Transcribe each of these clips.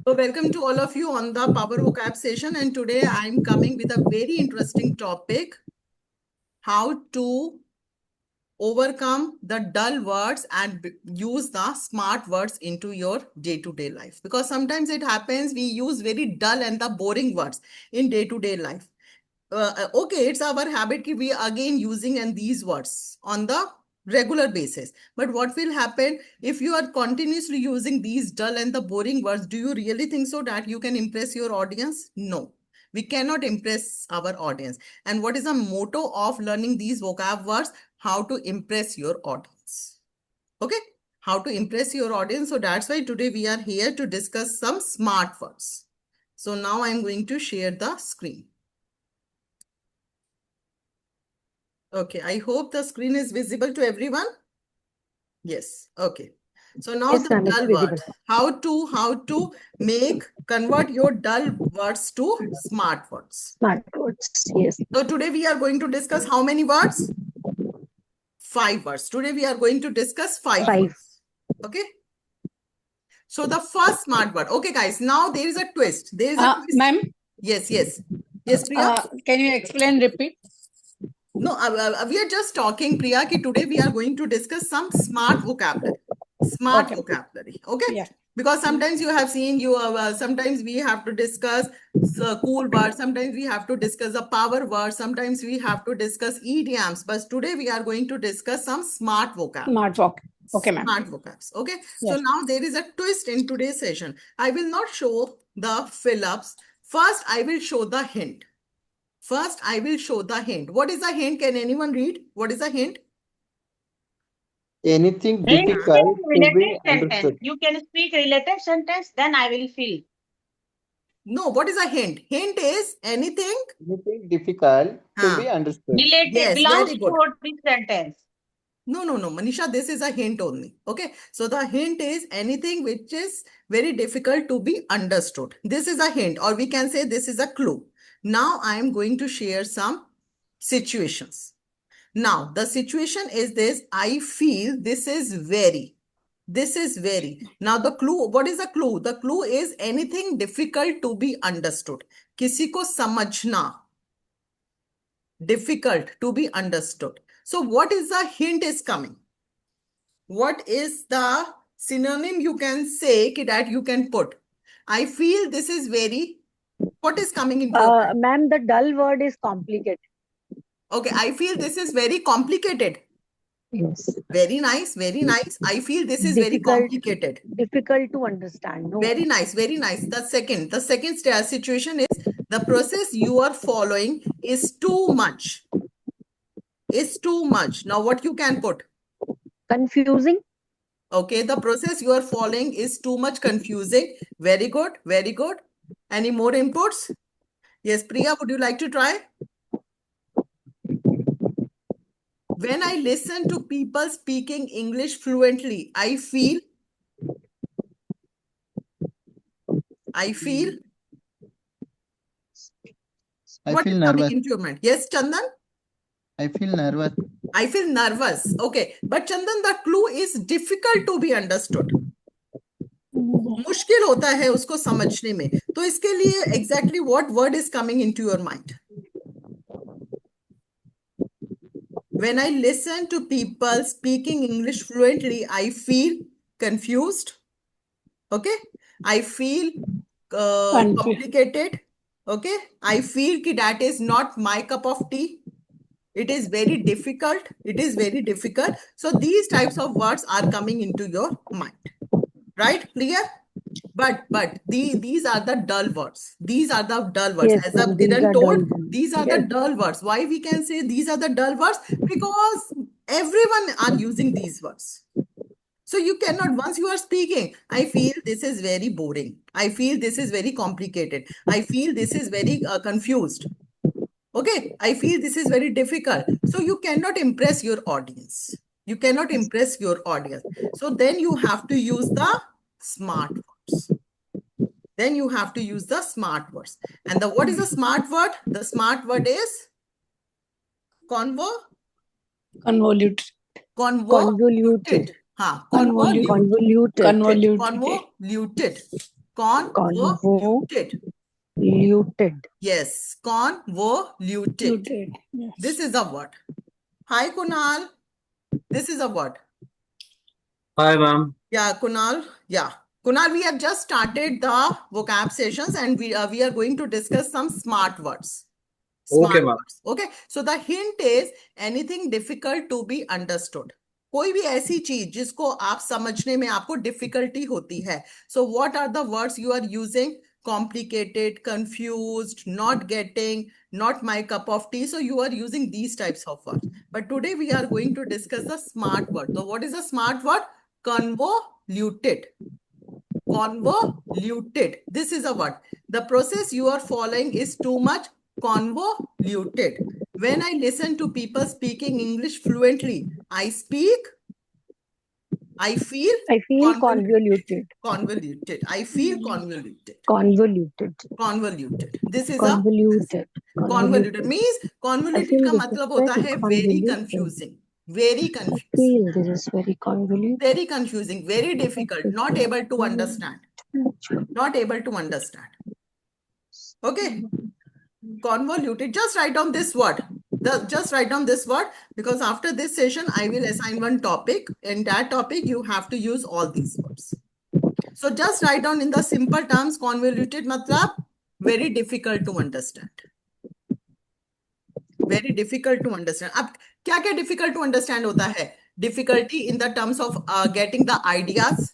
So welcome to all of you on the Power Vocab session, and today I'm coming with a very interesting topic, how to overcome the dull words and use the smart words into your day-to-day life. Because sometimes it happens we use very dull and the boring words in day-to-day life. Okay, it's our habit that we are again using and these words on the regular basis. But what will happen if you are continuously using these dull and the boring words? Do you really think so that you can impress your audience? No, we cannot impress our audience. And what is the motto of learning these vocab words? How to impress your audience. Okay, how to impress your audience. So that's why today we are here to discuss some smart words. So now I'm going to share the screen. Okay, I hope the screen is visible to everyone. Yes, okay. So now Yes, the ma'am, it's dull visible. word. How to convert your dull words to smart words. Smart words. Yes. So today we are going to discuss how many words? 5 words. Today we are going to discuss 5 5. words. Okay. So the first smart word. Okay, guys. Now there is a twist. There is a twist. Ma'am, Yes, yes. Yes, Priya. can you explain, repeat? No, we are just talking, Priya, ki today we are going to discuss some smart vocabulary. Smart Okay. vocabulary. Okay. Yeah. Because sometimes you have seen sometimes we have to discuss cool words, sometimes we have to discuss a power word, sometimes we have to discuss idioms, but today we are going to discuss some smart vocab. Smart vocab. Okay, ma'am. Smart vocabs. Okay. So Yes. now there is a twist in today's session. I will not show the fill-ups. First, I will show the hint. First, I will show the hint. What is the hint? Can anyone read? What is the hint? Anything Hint difficult is to be related sentence. understood. You can speak related sentence, then I will fill. No, what is a hint? Hint is anything. Anything difficult to be Huh. understood. Related Yes, belongs very to good. this sentence. No, Manisha, this is a hint only. Okay. So the hint is anything which is very difficult to be understood. This is a hint, or we can say this is a clue. Now I am going to share some situations. Now the situation is this. I feel this is very. This is very. Now the clue, what is the clue? The clue is anything difficult to be understood. किसी को समझना. Difficult to be understood. So what is the hint is coming? What is the synonym you can say that you can put? I feel this is very. What is coming into your mind? Ma'am, the dull word is complicated. Okay, I feel this is very complicated. Yes. Very nice, very nice. I feel this is very complicated. Difficult to understand. No. Very nice, very nice. The second situation is the process you are following is too much. Is too much. Now what you can put? Confusing. Okay, the process you are following is too much confusing. Very good, very good. Any more inputs? Yes, Priya, would you like to try? When I listen to people speaking English fluently, I feel what is nervous. coming into your mind? Yes, Chandan? I feel nervous. I feel nervous. Okay. But Chandan, the clue is difficult to be understood. मुश्किल होता है उसको समझने में. तो इसके लिए exactly what word is coming into your mind? When I listen to people speaking English fluently, I feel confused. Okay. I feel complicated. Okay. I feel that is not my cup of tea. It is very difficult. It is very difficult. So these types of words are coming into your mind. Right? Clear? But these are the dull words. These are the dull words. Yes, As ma'am, I've these are told, dull. these are the dull words. Why we can say these are the dull words? Because everyone are using these words. So you cannot, once you are speaking, I feel this is very boring. I feel this is very complicated. I feel this is very confused. Okay, I feel this is very difficult. So you cannot impress your audience. You cannot impress your audience. So then you have to use the smart words. Then you have to use the smart words. And what is the smart word? The smart word is Convoluted. Convoluted. Convoluted. Haan, Convoluted. convoluted. Convoluted. Convoluted. Convoluted. Convoluted. Yes, convoluted. Muted. Yes. This is a word. Hi, Kunal. This is a word. Hi, ma'am. Yeah, Kunal. Yeah. Kunal, we have just started the vocab sessions and we are going to discuss some smart words. Okay, ma'am. Words. Okay. So the hint is anything difficult to be understood. कोई भी ऐसी चीज जिसको आप समझने में आपको difficulty होती है. So what are the words you are using? Complicated, confused, not getting, not my cup of tea. So you are using these types of words. But today we are going to discuss the smart word. So what is a smart word? Convoluted. Convoluted. This is a word. The process you are following is too much convoluted. When I listen to people speaking English fluently, I feel Convoluted. convoluted. I feel convoluted. Convoluted. Convoluted. This is Convoluted. a convoluted. Means convoluted feel का this is मतलब होता very है very convoluted. confusing. Very I confusing. feel this is very convoluted. Very confusing. Very difficult. Not able to understand. Not able to understand. Okay. Convoluted. Just write down this word. Just write down this word because after this session, I will assign one topic. In that topic, you have to use all these words. So just write down in the simple terms, convoluted matlab, very difficult to understand. Very difficult to understand. अब क्या क्या difficult to understand होता है? Difficulty in the terms of getting the ideas.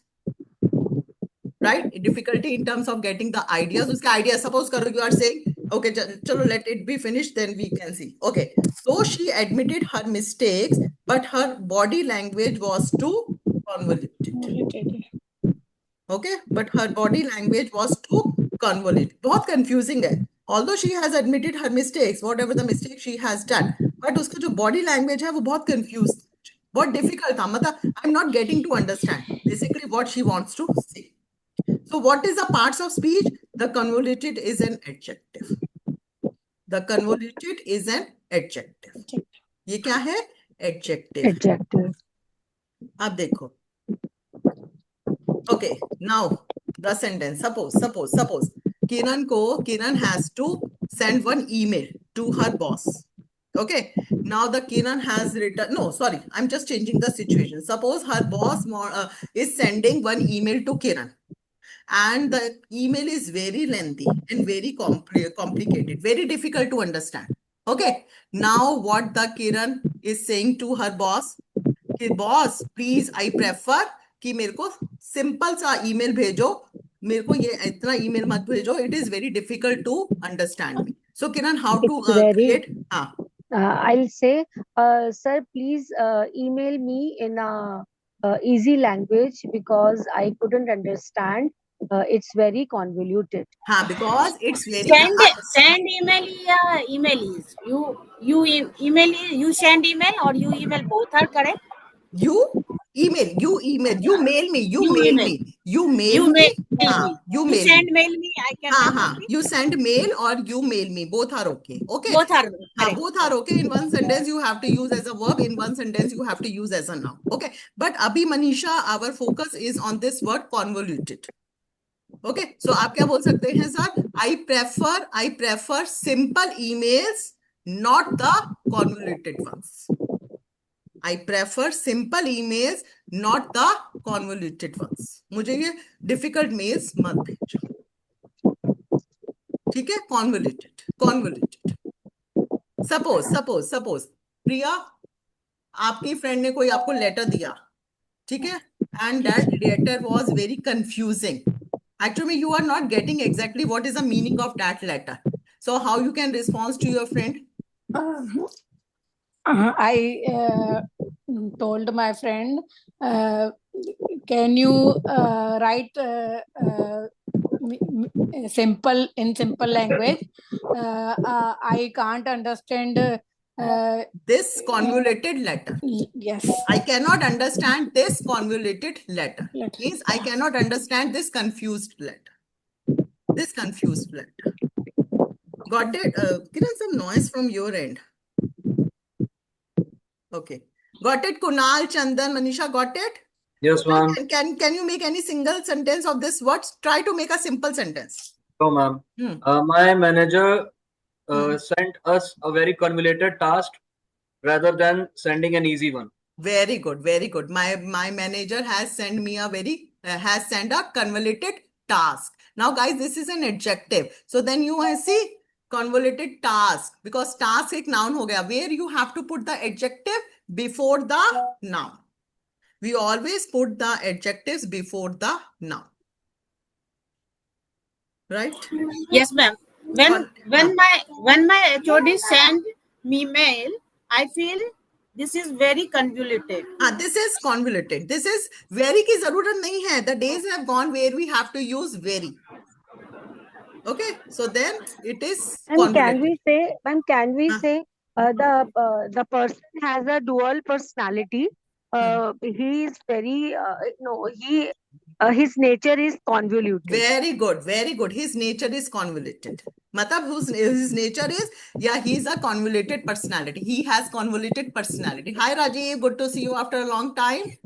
Right? Difficulty in terms of getting the ideas. उसके ideas, suppose करो you are saying, okay, chalo, let it be finished, then we can see. Okay. So she admitted her mistakes, but her body language was too convoluted. Muted. Okay. But her body language was too convoluted. बहुत confusing है. Although she has admitted her mistakes, whatever the mistake she has done, but उसका जो body language है वो बहुत confused. बहुत difficult था. मतलब I'm not getting to understand basically what she wants to say. So what is the parts of speech? The convoluted is an adjective. The convoluted is an adjective. ये क्या है? Adjective. Adjective. अब देखो. Okay, now the sentence. Suppose Kiran has to send one email to her boss. Okay, now the Kiran has written, no, sorry, I'm just changing the situation. Suppose her boss is sending one email to Kiran. And the email is very lengthy and very complicated, very difficult to understand. Okay. Now what the Kiran is saying to her boss, boss, please, I prefer कि मेरे को simple सा email भेजो, मेरे को ये इतना email मत भेजो. It is very difficult to understand me. So Kiran, how to create? I'll say, sir, please email me in a easy language because I couldn't understand. It's very convoluted. Because it's very Send email या email is you email you send email or you email, both are correct. You email, you mail me, you mail me. You send mail me, I can you send mail or you mail me, both are okay. Okay, both are correct. both are okay. In one sentence you have to use as a verb, in one sentence you have to use as a noun. Okay, but abhi Manisha, our focus is on this word convoluted. Okay, so आप क्या बोल सकते हैं sir? I prefer simple emails, not the convoluted ones. I prefer simple emails, not the convoluted ones. मुझे ये difficult mails मत भेजो. ठीक है? Convoluted. Suppose प्रिया, आपकी friend ने कोई आपको letter दिया. ठीक है? And that letter was very confusing. Actually, you are not getting exactly what is the meaning of that letter. So how you can respond to your friend? I told my friend, can you write in simple language? I can't understand this convoluted letter. Yes. I cannot understand this convoluted letter. Means I cannot understand this confused letter. This confused letter. Got it? Kiran, some noise from your end. Okay. Got it, Kunal, Chandan, Manisha, got it? Yes, ma'am. Can you make any single sentence of this word? Try to make a simple sentence. So, ma'am, my manager sent us a very convoluted task rather than sending an easy one. Very good, very good. My manager has sent me a has sent a convoluted task. Now, guys, this is an adjective. So then you see convoluted task, because task एक noun हो गया, where you have to put the adjective before the noun. We always put the adjectives before the noun. Right? Yes, ma'am. When my HOD send me mail, I feel this is very convoluted. This is convoluted. This is very की जरूरत नहीं है. The days have gone where we have to use very. Okay, so then it is And can we convoluted. say, ma'am, can we say the person has a dual personality? He is very no, his nature is convoluted. Very good, very good. His nature is convoluted. Matlab his nature is, yeah, he is a convoluted personality. He has convoluted personality. Hi Rajiv, good to see you after a long time.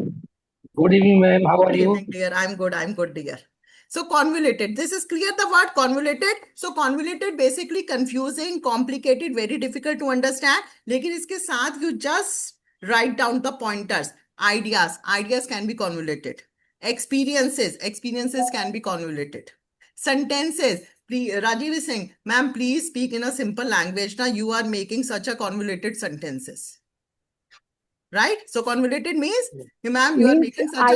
Good evening, ma'am. How are Good you? evening, dear. I'm good, dear. So convoluted, this is clear, the word convoluted. So convoluted basically confusing, complicated, very difficult to understand. लेकिन इसके साथ you just write down the pointers. Ideas can be convoluted. Experiences can be convoluted. Sentences, Rajiv is saying, ma'am, please speak in a simple language. Now you are making such a convoluted sentences. Right? So convoluted means, ma'am, you are making such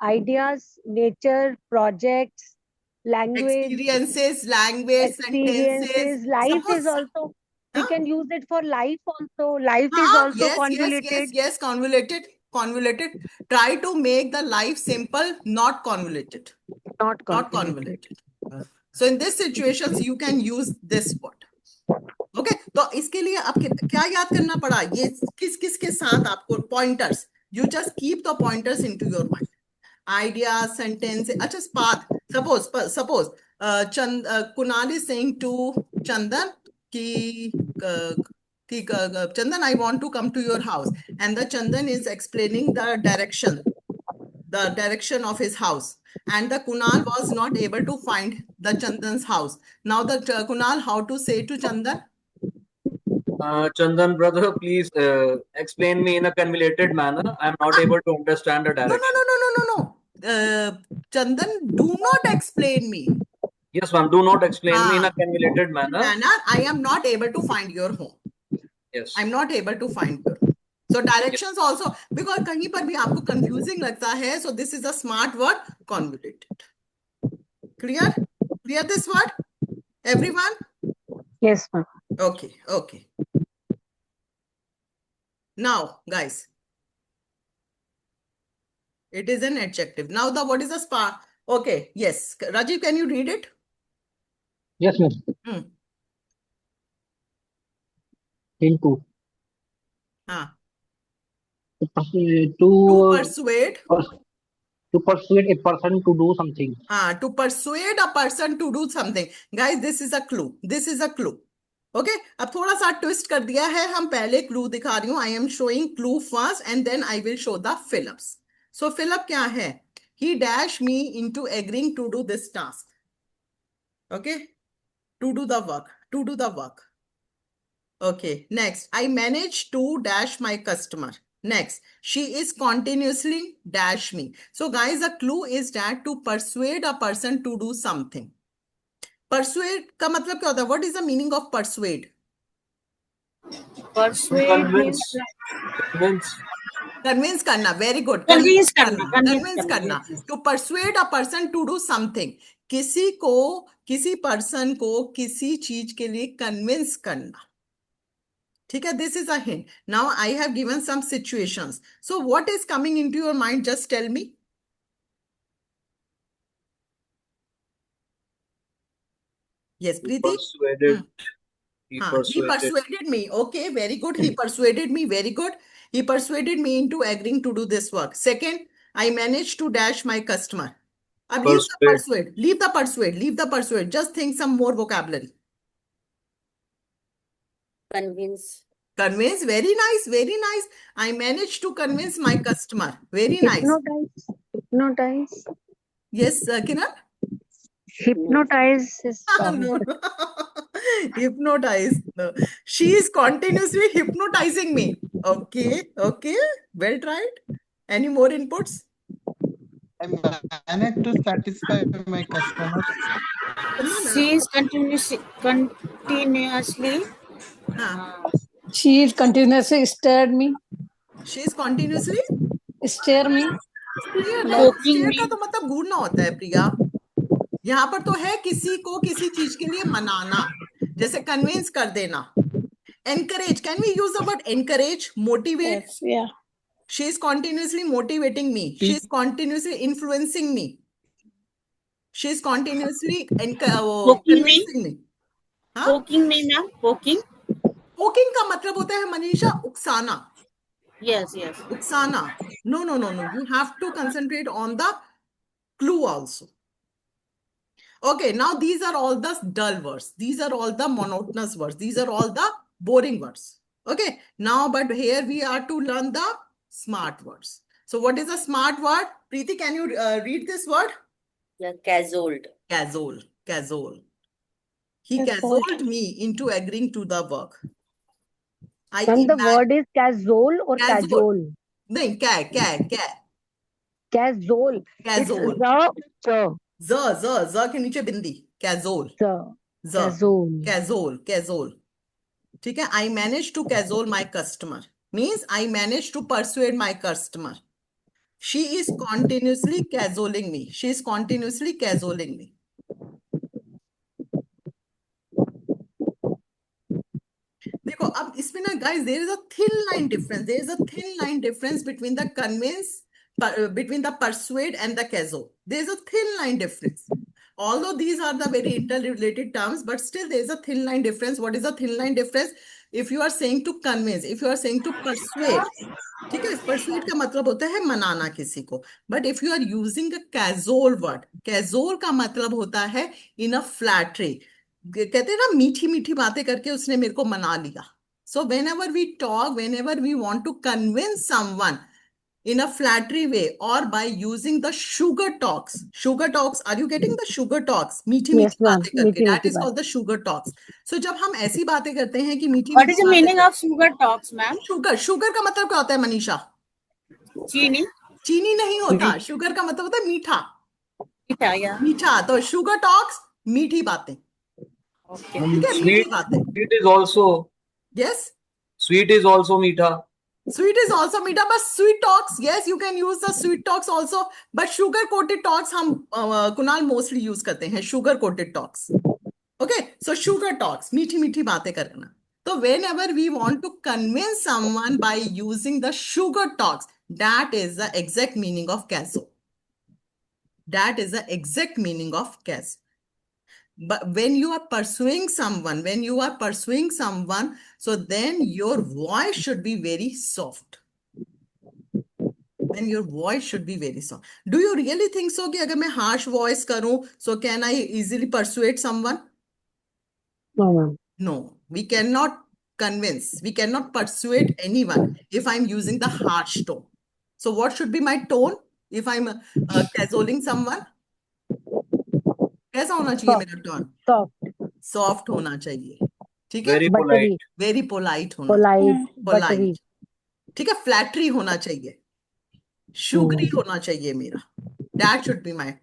ideas, nature, projects, language, experiences, language, sentences. life Suppose, is also, we can use it for life also. Life is also convoluted. Yes, convoluted. Try to make the life simple, not convoluted. Not convoluted. So in this situations, you can use this word. Okay तो इसके लिए आपके क्या याद करना पड़ा, ये किस किस के साथ आपको pointers, you just keep the pointers into your mind. Idea, sentence. अच्छा, suppose Kunal is saying to Chandan कि Chandan, I want to come to your house, and the Chandan is explaining the direction of his house, and the Kunal was not able to find the Chandan's house. Now the Kunal, how to say to Chandan? Chandan, brother, please explain me in a convoluted manner. I'm not able to understand the direction. No. Chandan, do not explain me. Yes, ma'am. Do not explain me in a convoluted manner. I am not able to find your home. Yes. I'm not able to find your home. So directions also, because कहीं पर भी आपको confusing लगता है, so this is a smart word, convoluted. Clear? Clear this word? Everyone? Yes, ma'am. Okay. Now, guys, it is an adjective. Now, what is the spa? Okay, yes. Rajiv, can you read it? Yes, ma'am. Into. To persuade. To persuade a person to do something. To persuade a person to do something. Guys, this is a clue. This is a clue. Okay, अब थोड़ा सा twist कर दिया है. हम पहले clue दिखा रही हूँ. I am showing clue first and then I will show the fill-ups. So fill-up क्या है? He dashed me into agreeing to do this task. Okay, to do the work. Okay, next, I managed to dash my customer. Next, she is continuously dash me. So guys, the clue is that to persuade a person to do something. Persuade का मतलब क्या होता है? What is the meaning of persuade? Persuade means convince करना. Very good. Convince करना. To persuade a person to do something. किसी person को किसी चीज के लिए convince करना. ठीक है, this is a hint. Now I have given some situations. So what is coming into your mind? Just tell me. Yes, Preeti. Persuaded. He persuaded me. Okay, very good. He persuaded me. Very good. He persuaded me into agreeing to do this work. Second, I managed to dash my customer. Leave the persuade. Just think some more vocabulary. convince. Convince, very nice, very nice. I managed to convince my customer. Very nice. Hypnotize. Hypnotize. Yes, Kiran? Hypnotize is No, no. Hypnotize. No. She is continuously hypnotizing me. Okay, okay. Well tried. Any more inputs? I managed to satisfy my customers. She is continuously She is continuously stirred me. She is continuously Stir me. Stir का तो मतलब घूरना होता है प्रिया. यहाँ पर तो है किसी को किसी चीज के लिए मनाना, जैसे कन्विंस कर देना. Encourage. Can we use the word encourage? Motivate. Yes, yeah. She is continuously motivating me. She is continuously influencing me. She is continuously convincing me. Poking me, ma'am. Poking. Poking का मतलब होता है Manisha उकसाना. Yes, yes. Uksana. No, no, no, no. You have to concentrate on the clue also. Okay, now these are all the dull words. These are all the monotonous words. These are all the boring words. Okay, now, but here we are to learn the smart words. So what is a smart word? Preeti, can you read this word? Yeah, cajoled. Cajole. Cajole. He cajoled me into agreeing to the work. And the word is cajole or cajole? नहीं, Cajole. Cajole. Z के नीचे बिंदी. Cajole. Cajole. ठीक है. I managed to cajole my customer. Means I managed to persuade my customer. She is continuously cajoling me. She is continuously cajoling me. देखो अब इसमें ना guys, there is a thin line difference. There is a thin line difference between the convince, between the persuade and the cajole. There is a thin line difference. Although these are the very interrelated terms, but still there is a thin line difference. What is a thin line difference? If you are saying to convince, if you are saying to persuade, ठीक है, persuade का मतलब होता है मनाना किसी को. But if you are using a cajole word, cajole का मतलब होता है in a flattery. कहते हैं ना मीठी मीठी बातें करके उसने मेरे को मना लिया. So whenever we talk, whenever we want to convince someone in a flattery way or by using the sugar talks, are you getting the sugar talks? मीठी मीठी बातें करके, that is called the sugar talks. So जब हम ऐसी बातें करते हैं कि मीठी What is the meaning of sugar talks, ma'am? Sugar का मतलब क्या होता है मनीषा? चीनी नहीं होता. Sugar का मतलब होता है मीठा. मीठा. तो sugar talks मीठी बातें. Okay. Sweet is also. Yes. Sweet is also meetha. Sweet is also meetha, but sweet talks, yes, you can use the sweet talks also. But sugar coated talks हम कुणाल mostly use करते हैं. Sugar coated talks. Okay, so sugar talks, मीठी मीठी बातें करना. So whenever we want to convince someone by using the sugar talks, that is the exact meaning of cajole. That is the exact meaning of cajole. But when you are pursuing someone, so then your voice should be very soft. Then your voice should be very soft. Do you really think so कि अगर मैं harsh voice करूं, so can I easily persuade someone? No, ma'am. No, we cannot convince. We cannot persuade anyone if I'm using the harsh tone. So what should be my tone if I'm cajoling someone? कैसा होना चाहिए मेरा tone? Soft होना चाहिए. ठीक है. Very polite होना. Polite. ठीक है. फ्लैटरी होना चाहिए. शुगरी होना चाहिए मेरा. That should be my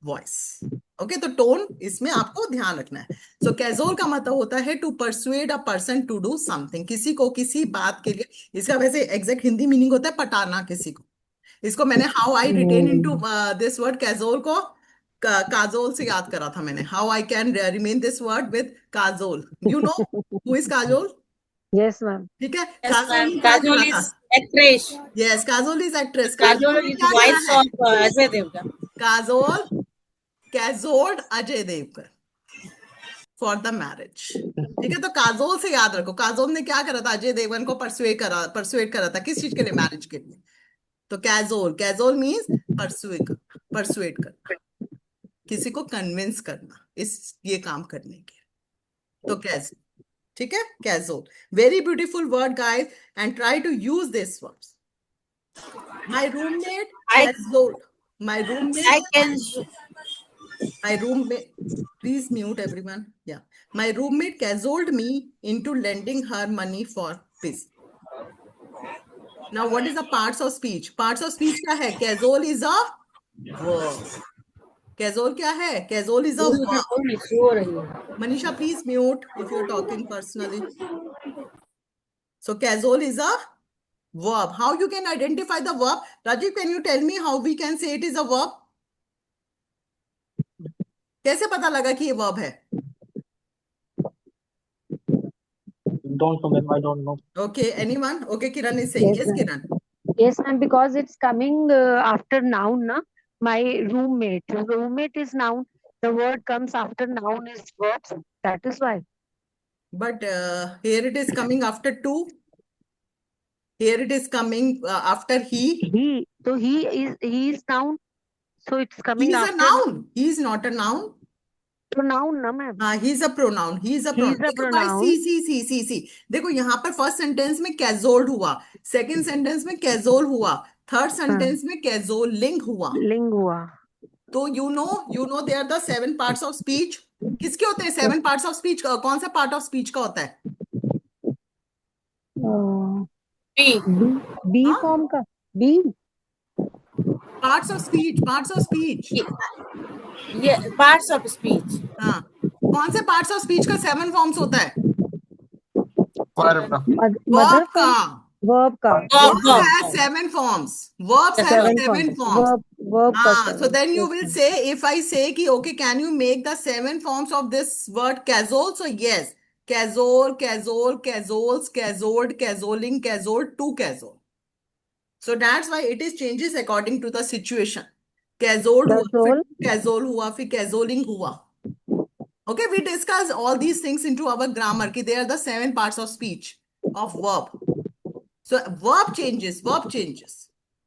voice. Okay, तो टोन इसमें आपको ध्यान रखना है. सो कैजोल का मतलब होता है to persuade a person to do something. किसी को किसी बात के लिए, इसका वैसे एग्जैक्ट हिंदी मीनिंग होता है पटाना किसी को. इसको मैंने how I retain into this word cajole को काजोल से याद करा था मैंने. How I can remain this word with Kajol. You know who is Kajol? Yes ma'am. ठीक है. Kajol is actress. Yes, Kajol is actress. Kajol is wife of Ajay Devgan. Kajol cajoled Ajay Devgan for the marriage. ठीक है. तो काजोल से याद रखो. काजोल ने क्या करा था? अजय देवगन को परसुएड करा था. किस चीज के लिए? मैरिज के लिए. तो कैजोल मीन्स परसुएड करना, किसी को कन्विंस करना इस ये काम करने के. तो कैजोल. ठीक है, casual. Very beautiful word, guys, and try to use these words. My roommate casualed. My roommate, please mute everyone. Yeah. My roommate cajoled me into lending her money for this. Now, what is the parts of speech? Parts of speech क्या है? Cajole is a verb. Cajole क्या है? Cajole is a verb. Manisha, please mute if you're talking personally. So, cajole is a verb. How you can identify the verb? Rajiv, can you tell me how we can say it is a verb? कैसे पता लगा कि ये verb है? Don't know, ma'am. I don't know. Okay, anyone? Okay, Kiran is saying. Yes, Kiran. Yes, ma'am, because it's coming after noun, na? My roommate. Roommate is noun. The word comes after noun is verbs. That is why. But here it is coming after to. Here it is coming after he. He. So he is noun. So it's coming He is after a noun. He is not a noun. pronoun, na ma'am. He is a pronoun. He is a He pronoun. is a देखो भाई, pronoun. see. देखो यहाँ पर first sentence में कैजोल्ड हुआ, second sentence में cajole हुआ, third sentence में कैजोलिंग हुआ. Ling हुआ. तो you know there are the 7 parts of speech. किसके होते हैं 7 parts of speech? कौन सा part of speech का होता है? B हाँ? form का. B. Parts of speech. Yeah, parts of speech. हाँ. कौन से parts of speech का 7 forms होता है? Verb. Mother Verb का. Verb का. Verb has 7 forms. Verbs have 7 forms. Verb का So seven. then you Yes, will ma'am. say, if I say ki, okay, can you make the 7 forms of this word cajole? So yes, cajole, cajoles, cajoled, cajoling, cajoled, to cajole. So that's why it is changes according to the situation. Cajoled हुआ, फिर cajole हुआ, फिर cajoling हुआ. Okay, we discuss all these things into our grammar. Ki they are the 7 parts of speech of verb. So verb changes.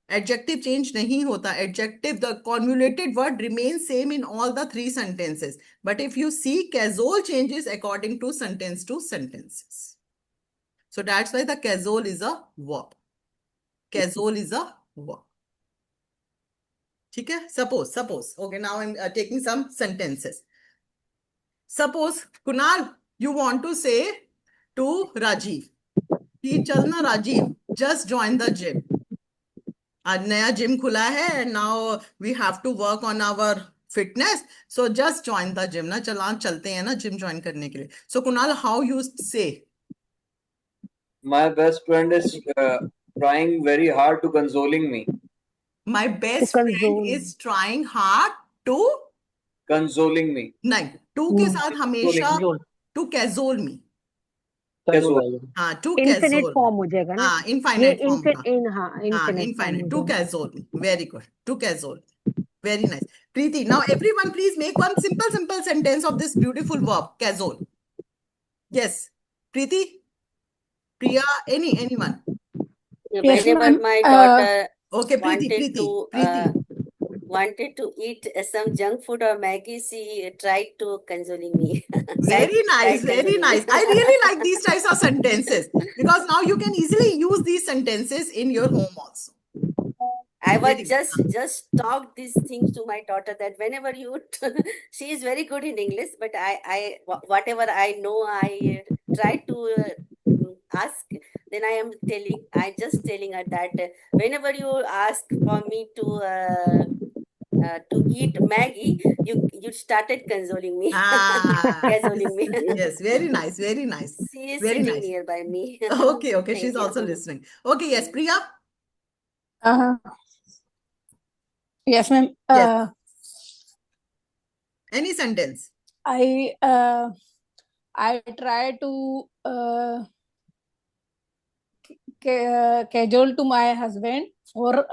Adjective change nahi hota. Adjective, the convoluted word remains same in all the 3 sentences. But if you see, cajole changes according to sentences. So that's why the cajole is a verb. Cajole is a verb. Okay? Suppose. Okay, now I'm taking some sentences. Suppose, Kunal, you want to say to Rajiv, कि चलना Rajiv, just join the gym. आज नया gym खुला है and now we have to work on our fitness. So just join the gym. ना चलते हैं ना जिम join करने के लिए. So Kunal, how you say? My best friend is trying very hard to consoling me. My best friend is trying hard to Consoling me. नहीं, to के साथ हमेशा to cajole me. हाँ, to Infinite cajole. form हो जाएगा ना. हाँ, infinite form होगा. Infinite Infinite. To cajole me. Very good. To cajole. Very nice. Preeti, now everyone please make one simple sentence of this beautiful verb, cajole. Yes. Preeti? Priya? Anyone? Yes, Whenever ma'am. my daughter Okay, Preeti. wanted to eat some junk food or Maggie, she tried to consoling me. Very nice. Tried consoling me. I really like these types of sentences because now you can easily use these sentences in your home also. I was Very just talk these things to my daughter that whenever you she is very good in English, but I whatever I know I try to ask. Then I just telling her that whenever you ask for me to eat Maggie, you started consoling me. Consoling me. Yes, very nice. She is Very sitting nice. nearby me. Okay, Thank she's you. also listening. Okay, yes, Priya. Yes, ma'am. Yes. Any sentence. I try to cajole to my husband for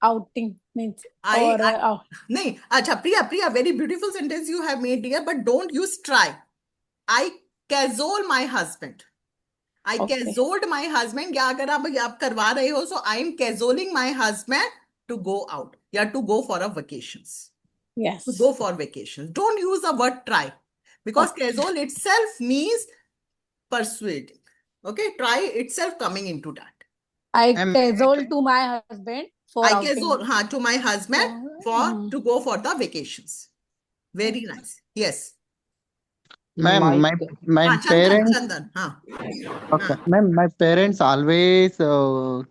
outing means नहीं, अच्छा Priya, very beautiful sentence you have made here, but don't use try. I cajole my husband. I cajoled my husband. या अगर आप करवा रहे हो, so I am cajoling my husband to go out. या to go for a vacations. Yes. To go for vacations. Don't use the word try because cajole itself means persuading. Okay, try itself coming into that. I Ma'am, casual to my husband for I outing. casual to my husband Mm. to go for the vacations. Very nice. Yes. ma'am, My my Chandan, parents. Chandan. Okay, ma'am, my parents always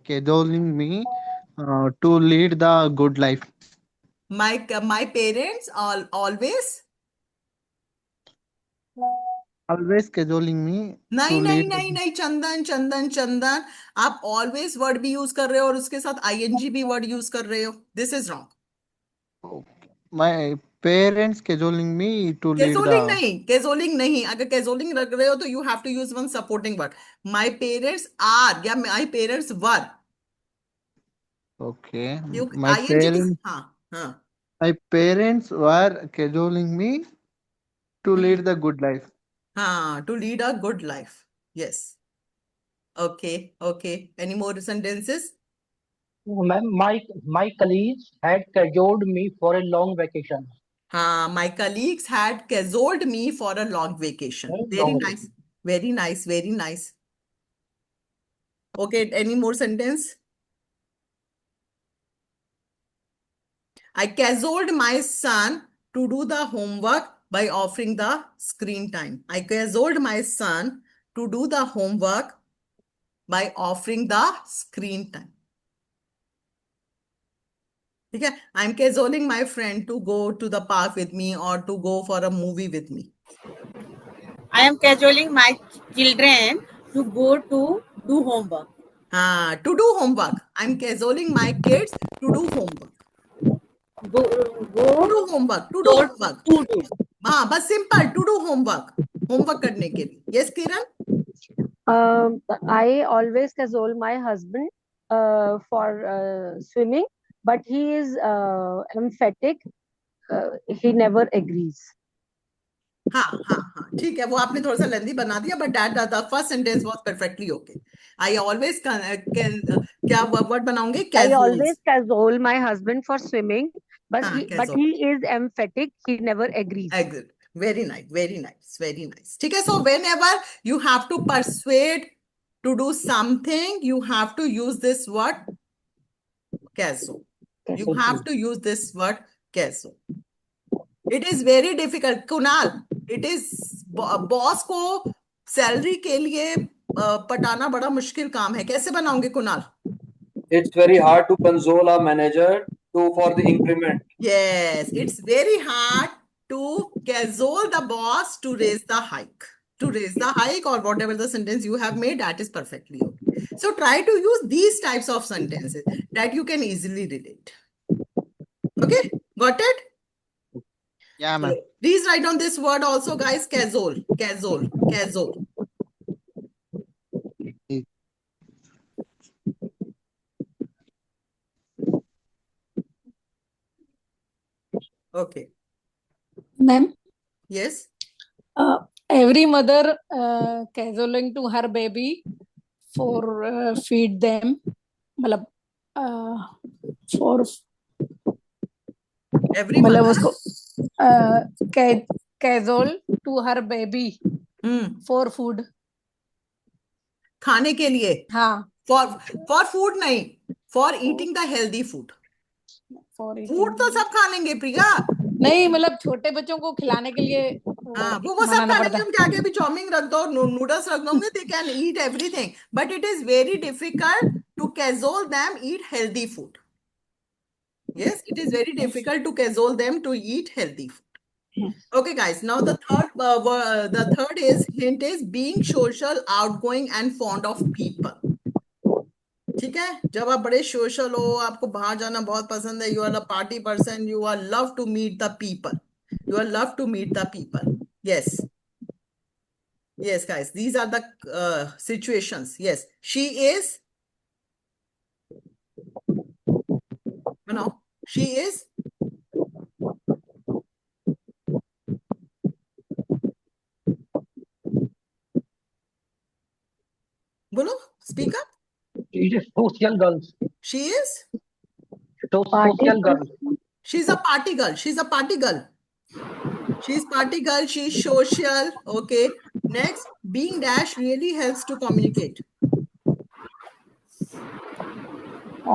cajoling me to lead the good life. My parents always. Always cajoling me to नहीं नहीं lead. नहीं नहीं चंदन चंदन चंदन आप always word भी use कर रहे हो और उसके साथ आईएनजी भी वर्ड यूज कर रहे हो. This is wrong. My parents cajoling me to lead कैजोलिंग the. नहीं, कैजोलिंग नहीं. अगर कैजोलिंग रख रहे हो तो you have to use one supporting word. My parents are या my parents were. Okay, ING. हाँ. my parents were cajoling me to lead the good life. हाँ, to lead a good life. Yes. Okay, okay. Any more sentences? ma'am, my colleagues had cajoled me for a long vacation. My colleagues had cajoled me for a long vacation. Very Long nice. Very nice. Very nice. Okay, any more sentence? I cajoled my son to do the homework by offering the screen time. I cajoled my son to do the homework by offering the screen time. Okay, I'm cajoling my friend to go to the park with me or to go for a movie with me. I am cajoling my children to go to do homework. To do homework. I'm cajoling my kids to do homework. Go To do homework. To do go homework. to do. हाँ, बस simple to do homework. Homework करने के लिए. Yes Kiran. I always cajole my husband for swimming, but he is emphatic. He never agrees. हाँ ठीक है. वो आपने थोड़ा सा लेंदी बना दिया but that the first sentence was perfectly okay. I always क्या वर्ड बनाऊंगे? I casual. always cajole my husband for swimming, but casual. he is emphatic. He never agrees. Exit. Very nice, very nice, very nice. ठीक है. So whenever you have to persuade to do something, you have to use this word casual. You have to use this word casual. It is very difficult. Kunal, it is boss को salary के लिए पटाना बड़ा मुश्किल काम है. कैसे बनाओगे Kunal? It's very hard to console a manager for the increment. Yes, it's very hard to cajole the boss to raise the hike. To raise the hike or whatever the sentence you have made, that is perfectly okay. So try to use these types of sentences that you can easily relate. Okay, got it? Yeah, ma'am. Please write down this word also, guys. Cajole, cajole, cajole. Okay. Ma'am, Yes. every mother cajoling to her baby for feed them. मतलब for Every मतलब mother. उसको cajole to her baby for food. खाने के लिए. हाँ. For food नहीं. For eating the healthy food. Food तो सब खा लेंगे प्रिया. नहीं मतलब छोटे बच्चों को खिलाने के लिए वो सब खा लेंगे. उनके आगे भी चाउमीन रख दो, नूडल्स रख दोगे, they can eat everything. But it is very difficult to cajole them eat healthy food. Yes, it is very difficult to cajole them to eat healthy food. Okay, guys. Now the third hint is being social, outgoing, and fond of people. ठीक है. जब आप बड़े social हो, आपको बाहर जाना बहुत पसंद है, you are a party person, you are love to meet the people. You are love to meet the people. Yes. Yes, guys. These are the situations. Yes. She is. No. She is. Bolo, speak up. She is social girl. She is. Social girl. She's a party girl. She's a party girl. She's party girl. She's social. Okay. Next, being dash really helps to communicate.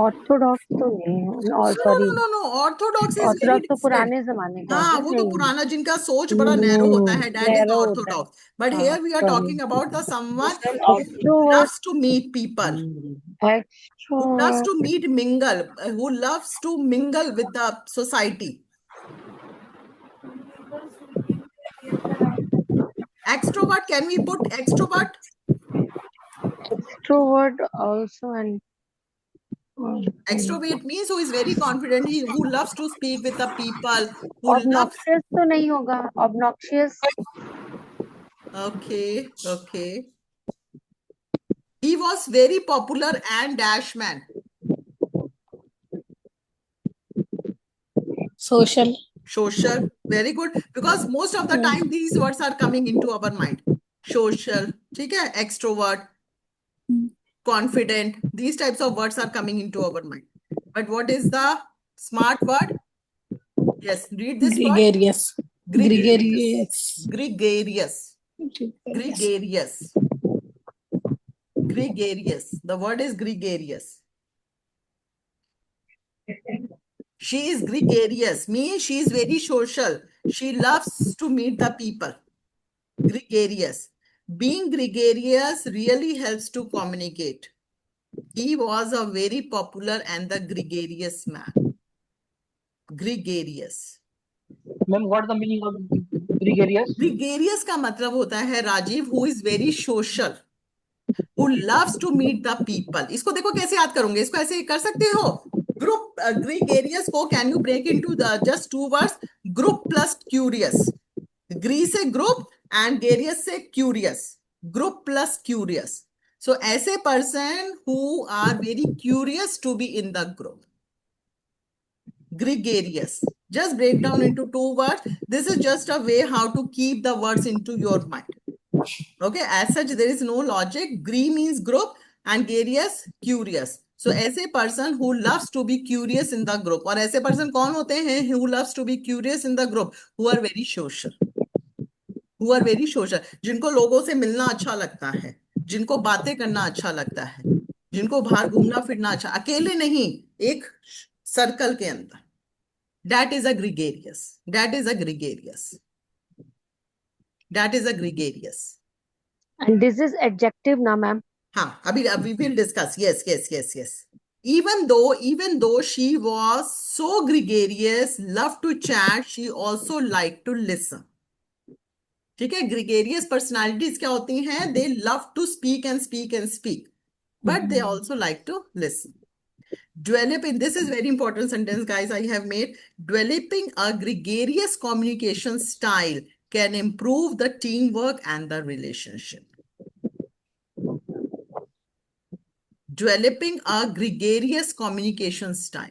Orthodox तो नहीं है, No, sorry, no, no, no, no. Orthodox is very Orthodox तो different. पुराने जमाने का हाँ, है, वो तो नहीं पुराना जिनका सोच बड़ा नैरो होता है, that is नैरो होता है। orthodox. But हाँ, here we are sorry. talking about the someone who Extrovert, loves to meet people, who loves to meet, mingle, who loves to mingle with the society. Extrovert, can we put extrovert? extrovert also, and Extrovert means who is very confident, who loves to speak with the people, who loves. obnoxious तो नहीं होगा, obnoxious. Okay, okay. He was very popular and dash man. Social. Social, very good, because most of the time these words are coming into our mind. Social, ठीक है, extrovert, confident, these types of words are coming into our mind. But what is the smart word? Yes, read this Gregarious. word. Gregarious. Gregarious. Gregarious. Gregarious. The word is gregarious. She is gregarious, means she is very social. She loves to meet the people. Gregarious. Being gregarious really helps to communicate. He was a very popular and the gregarious man. Gregarious. Ma'am, what is the meaning of gregarious? Gregarious का मतलब होता है Rajiv, who is very social, who loves to meet the people. इसको देखो कैसे याद करोगे, इसको ऐसे कर सकते हो. Group gregarious को can you break into the just two words? Group plus curious. Gre से group and garious से curious. Group plus curious. So ऐसे person who are very curious to be in the group. Gregarious. Just break down into two words. This is just a way how to keep the words into your mind. Okay, as such, there is no logic. Gre means group and garious, curious. So, ऐसे person who loves to be curious in the group. और ऐसे person कौन होते हैं who loves to be curious in the group? Who are very social. Who are very social. जिनको लोगों से मिलना अच्छा लगता है, जिनको बातें करना अच्छा लगता है, जिनको बाहर घूमना फिरना अच्छा, अकेले नहीं, एक सर्कल के अंदर. That is a gregarious. That is a gregarious. That is a gregarious. And this is adjective ना मैम. हाँ, अभी we will discuss. Yes, yes, yes, yes. Even though she was so gregarious, loved to chat, she also liked to listen. ठीक है, gregarious personalities क्या होती हैं? They love to speak and speak and speak, but they also like to listen. Developing, this is very important sentence, guys, I have made. Developing a gregarious communication style can improve the teamwork and the relationship. Developing a gregarious communication style.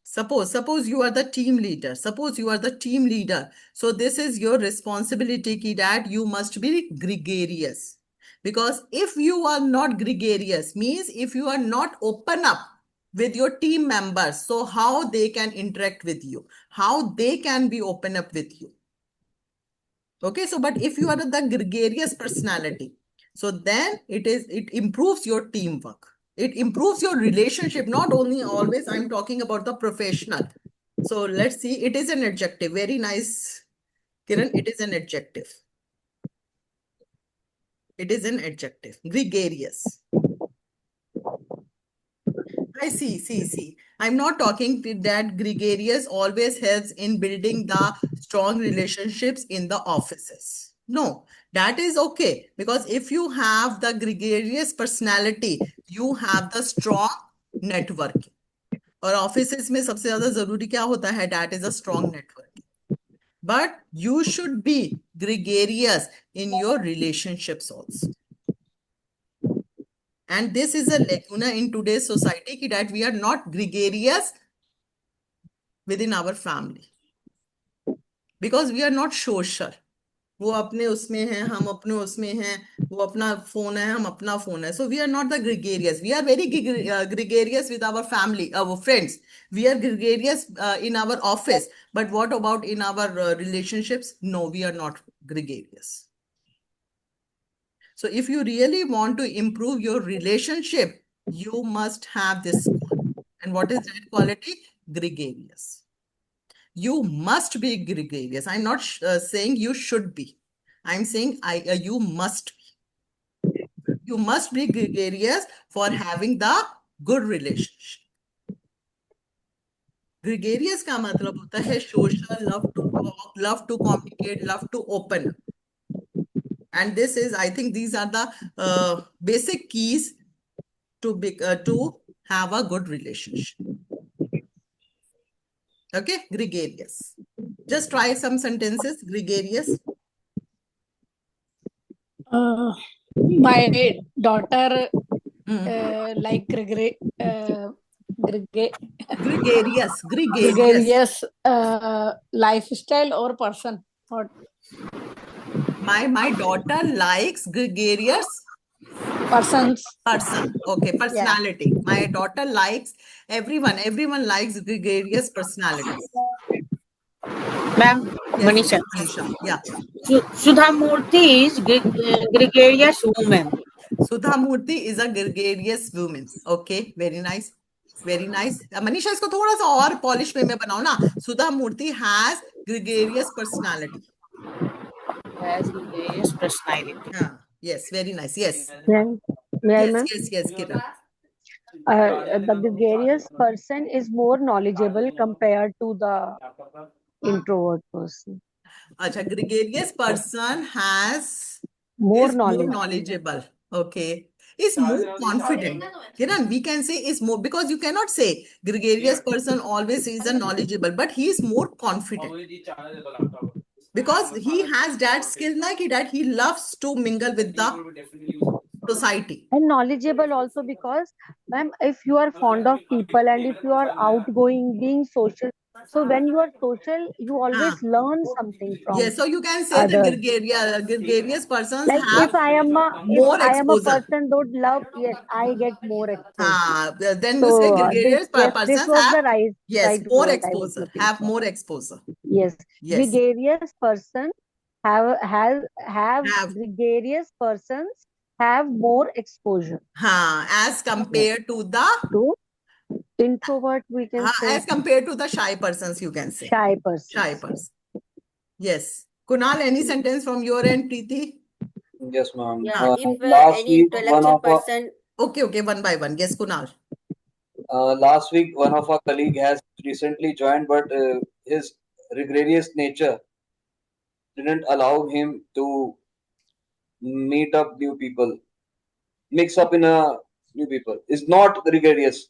Suppose you are the team leader. Suppose you are the team leader. So this is your responsibility that you must be gregarious. Because if you are not gregarious, means if you are not open up with your team members, so how they can interact with you, how they can be open up with you. Okay, so but if you are the gregarious personality, so then it improves your teamwork. It improves your relationship. Not only always I'm talking about the professional. So let's see, it is an adjective. Very nice, Kiran. It is an adjective. It is an adjective. Gregarious. I see. I'm not talking that gregarious always helps in building the strong relationships in the offices. No, that is okay. Because if you have the gregarious personality, you have the strong networking. और offices में सबसे ज़्यादा ज़रूरी क्या होता है? That is a strong networking. But you should be gregarious in your relationships also. And this is a lacuna in today's society that we are not gregarious within our family. Because we are not social. वो अपने उसमें हैं, हम अपने उसमें हैं, वो अपना फोन है, हम अपना फोन है. So we are not the gregarious. We are very gregarious with our family, our friends. We are gregarious in our office. But what about in our relationships? No, we are not gregarious. So if you really want to improve your relationship, you must have this score. And what is that quality? Gregarious. You must be gregarious. I'm not saying you should be. I'm saying you must be. You must be gregarious for having the good relationship. Gregarious का मतलब होता है social, love to talk, love to communicate, love to open. And this is, I think, these are the basic keys to have a good relationship. Okay, gregarious. Just try some sentences. Gregarious. My daughter like Gregarious. gregarious lifestyle or person. What? My daughter likes gregarious Person. Okay, personality. My daughter likes everyone likes gregarious personalities. Ma'am, Yes, Manisha. Manisha. Yeah. Sudha Murthy is gregarious woman. Sudha Murthy is a gregarious woman. Okay, very nice. Very nice. Manisha, इसको थोड़ा सा और polish में बनाओ ना. Sudha Murthy has gregarious personality. Has gregarious personality. Yes, very nice. Yes. May I, ma'am? Yes, Kiran. The gregarious person is more knowledgeable compared to the introvert person. Acha, gregarious person is more knowledgeable. Okay. Is more confident. Kiran, we can say is more, because you cannot say gregarious person always is a knowledgeable, but he is more confident. Because he has that skill like that he loves to mingle with the society. And knowledgeable also because, ma'am, if you are fond of people and if you are outgoing, being social, so when you are social, you always learn something from. Yes, so you can say the gregarious persons like have if I am a person don't love, yes, I get more exposure. Then you say gregarious persons this was have the right more word exposure, have more exposure. Yes. Gregarious person have gregarious persons have more exposure. As compared to the introvert, we can say. As compared to the shy persons, you can say. Shy person. Yes. Kunal, any sentence from your end, Preeti? Yes, ma'am. Yeah, if any intellectual person. Okay, one by one. Yes, Kunal. Last week, one of our colleague has recently joined, but his gregarious nature didn't allow him to meet up new people, mix up in a new people. Is not gregarious.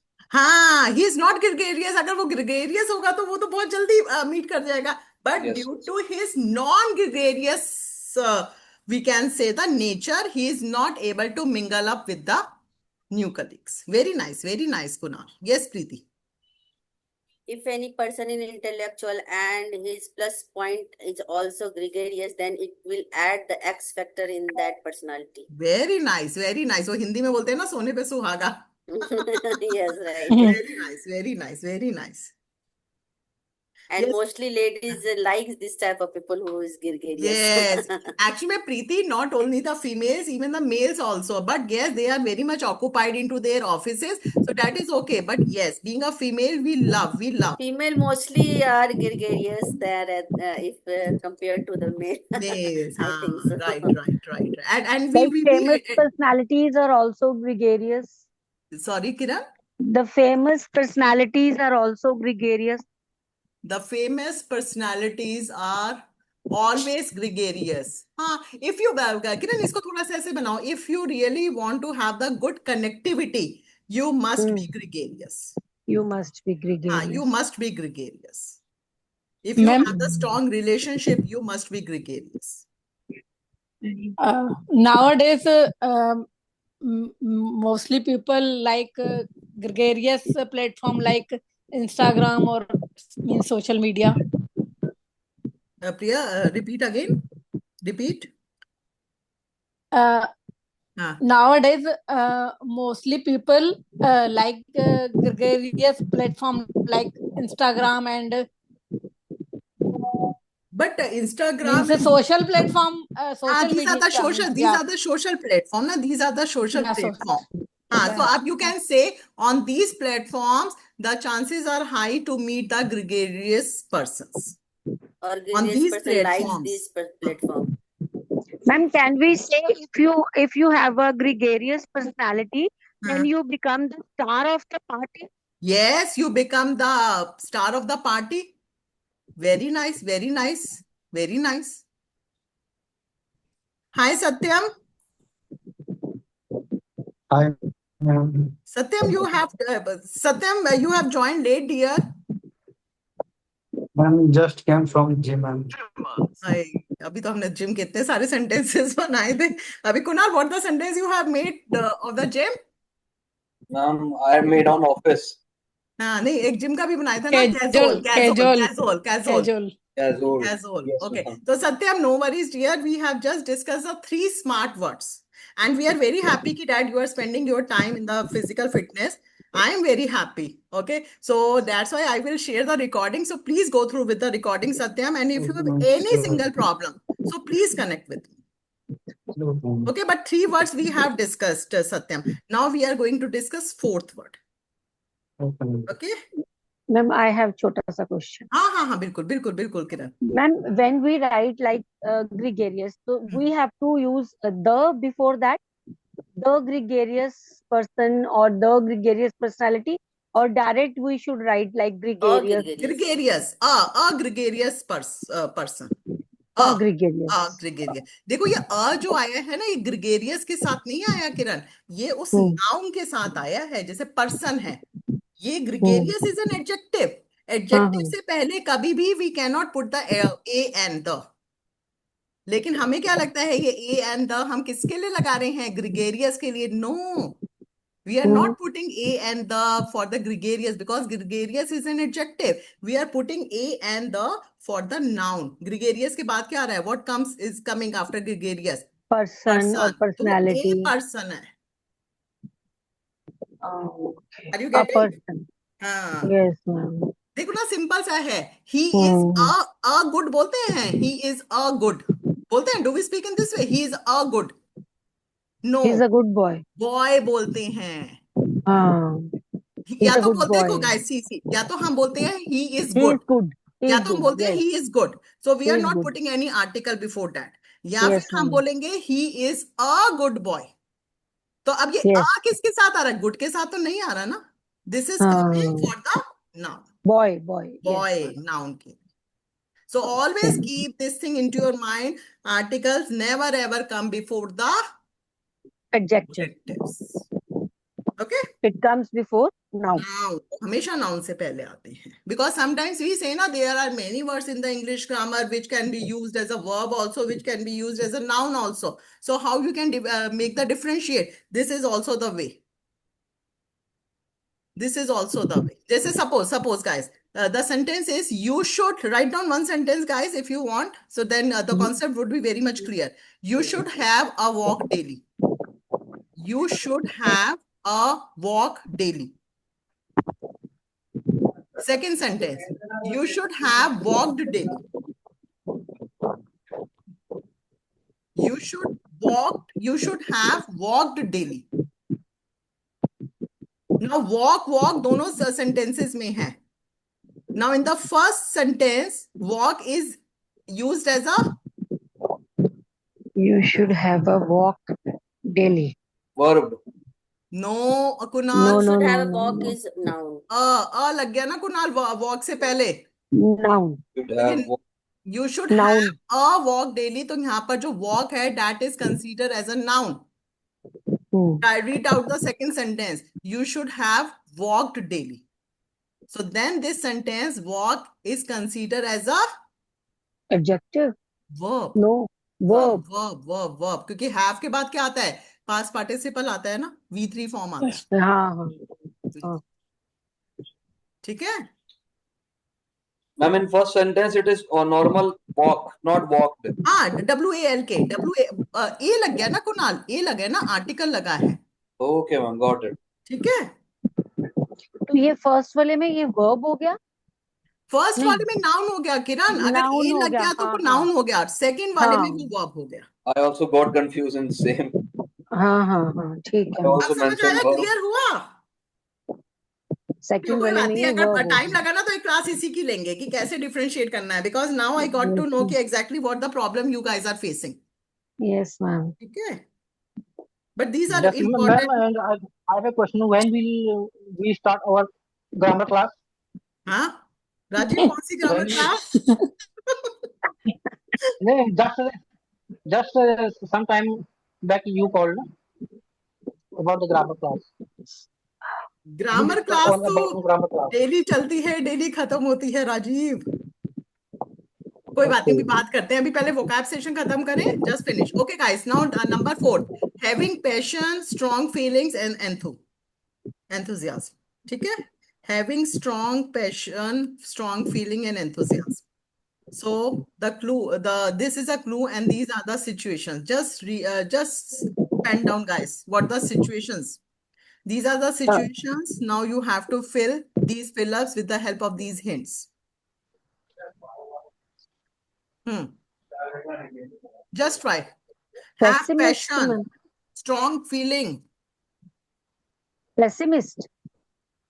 he is not gregarious. अगर वो gregarious होगा तो वो तो बहुत जल्दी meet कर जाएगा. But due to his non-gregarious, we can say the nature, he is not able to mingle up with the new colleagues. Very nice, Kunal. Yes, Preeti. If any person is intellectual and his plus point is also gregarious, then it will add the X factor in that personality. Very nice. वो हिंदी में बोलते हैं ना सोने पे सुहागा. Yes, right. Very nice. And mostly ladies like this type of people who is gregarious. Yes. Actually, Preeti, not only the females, even the males also. But yes, they are very much occupied into their offices. So that is okay. But yes, being a female, we love. Female mostly are gregarious there if compared to the male. Yes. I think so. Right. And famous personalities are also gregarious. Sorry, Kiran? The famous personalities are also gregarious. The famous personalities are always gregarious. If you, Kiran, इसको थोड़ा सा ऐसे बनाओ. If you really want to have the good connectivity, you must be gregarious. You must be gregarious. You must be gregarious. If you have the strong relationship, you must be gregarious. Nowadays, mostly people like gregarious platform like Instagram or social media. Priya, repeat again. Nowadays, mostly people like gregarious platform like Instagram and. But Instagram Means a is social platform, social these media. are the social, means, these yeah. are the social platform. Na? These are the social Yeah, so- platform. So Yeah. up you can say on these platforms, the chances are high to meet the gregarious persons. Or On gregarious these person likes platforms. this platform. Ma'am, can we say if you have a gregarious personality, then you become the star of the party? Yes, you become the star of the party. Very nice, very nice, very nice. Hi, Satyam. Hi, ma'am. Satyam, you have joined late, dear. Ma'am, just came from gym, ma'am. हाय, अभी तो हमने gym के इतने सारे sentences बनाए थे. अभी Kunal, what the sentence you have made of the gym? I made on office. हाँ, नहीं, एक जिम का भी बनाया था ना, Casual, casual. casual. Casual. Yes, Okay. ma'am. So Satyam, no worries, dear. We have just discussed the 3 smart words. And we are very happy that you are spending your time in the physical fitness. I am very happy. Okay. So that's why I will share the recording. So please go through with the recording, Satyam. And if you have any single problem, so please connect with me. Okay. But 3 words we have discussed, Satyam. Now we are going to discuss 4th word. Okay. Ma'am, I have chota sa question. हाँ, बिल्कुल, किरण. Ma'am, when we write like gregarious, so we have to use the before that, the gregarious person or the gregarious personality, or direct we should write like Or gregarious. gregarious. A gregarious person. Gregarious. Gregarious. देखो ये जो आया है ना, ये gregarious के साथ नहीं आया किरण, ये उस नाउन के साथ आया है. जैसे पर्सन है, ये gregarious is an adjective. Adjective से पहले कभी भी we can not put the a and the. लेकिन हमें क्या लगता है, ये ए एंड द हम किसके लिए लगा रहे हैं? ग्रेगेरियस के लिए. No, we are not putting a and the for the gregarious, because gregarious is an adjective. We are putting a and the for the noun. Gregarious के बाद क्या आ रहा है? What comes is coming after gregarious? Person or personality. तो a person है. Okay. Are you A getting? person. हाँ. Yes, ma'am. देखो ना, सिंपल सा है. He is a good बोलते हैं. He is a good बोलते हैं. Do we speak in this way? He is a good. No. He's a good boy. Boy बोलते हैं. He's या a तो good बोलते हैं boy. guys, या तो हम बोलते हैं he is He good. is good. He या is तो हम good. बोलते हैं Yes. he is good. So we He are is not good. putting any article before that. या Yes, फिर हम ma'am. बोलेंगे he is a good boy. तो अब ये Yes. a किसके साथ आ रहा है? good के साथ तो नहीं आ रहा ना. This is coming for the noun. Boy. Boy, Yes, ma'am. noun के. So always keep this thing into your mind. Articles never ever come before the Adjective. adjectives. Okay? It comes before noun. Noun. हमेशा noun से पहले आते हैं. Because sometimes we say ना, there are many words in the English grammar which can be used as a verb also, which can be used as a noun also. So how you can make the differentiate? This is also the way. This is also the way. जैसे suppose guys, the sentence is, you should write down one sentence, guys, if you want. So then the concept would be very much clear. You should have a walk daily. You should have a walk daily. Second sentence, you should have walked daily. You should have walked daily. Now walk दोनों sentences में है. Now in the first sentence, walk is used as a You should have a walk daily. Verb. no, Kunal. No, Should no, have a no, walk no. is noun. लग गया ना Kunal, walk से पहले. Noun. Should have You should Noun. have a walk daily. तो यहाँ पर जो walk है, that is considered as a noun. I read out the second sentence. You should have walked daily. So then this sentence, walk, is considered as a Adjective. verb. No. Verb. Verb. क्योंकि have के बाद क्या आता है? Past participle आता है ना? V3 form आता है. हाँ. ठीक है? Ma'am, in first sentence it is a normal walk, not walked. हाँ, WALK. A लग गया ना कुणाल? A लगा है ना? Article लगा है. Okay, ma'am, got it. ठीक है? तो ये फर्स्ट वाले में ये वर्ब हो गया. फर्स्ट नहीं, वाले में नाउन हो गया किरण, अगर नाउन ए हो लग गया, गया तो हाँ वो हाँ नाउन हो गया, सेकंड वाले में हाँ वो वर्ब हो गया। I also got confused in the same. हाँ ठीक I है। अब also समझ mentioned आया, verb. क्लियर हुआ? चलो सेकंड कोई वाले बात में नहीं, ही अगर वर्ब टाइम होगा। लगा ना तो एक क्लास इसी की लेंगे कि कैसे डिफरेंशिएट करना है, because now I got to know कि exactly what the problem you guys are facing. Yes ma'am. ठीक है, but these are Yes, ma'am, important. and I have a question. When will we start our grammar class? हाँ राजीव, कौन सी grammar When we, class? no, just some time back you called about the grammar class. We grammar discuss class all तो about the grammar class. Daily चलती है, daily खत्म होती है राजीव। कोई बात नहीं, Okay. अभी बात करते हैं, अभी पहले वोकैब सेशन खत्म करें, just finish. Okay guys, now number 4, having passion, strong feelings and enthusiasm। ठीक है, having strong passion, strong feeling and enthusiasm। So the clue, this is a clue, and these are the situations. Just pen down, guys. What the situations? These are the situations. Now you have to fill these fill-ups with the help of these hints. Just try. Have Pessimist, passion, ma'am. strong feeling. Pessimist.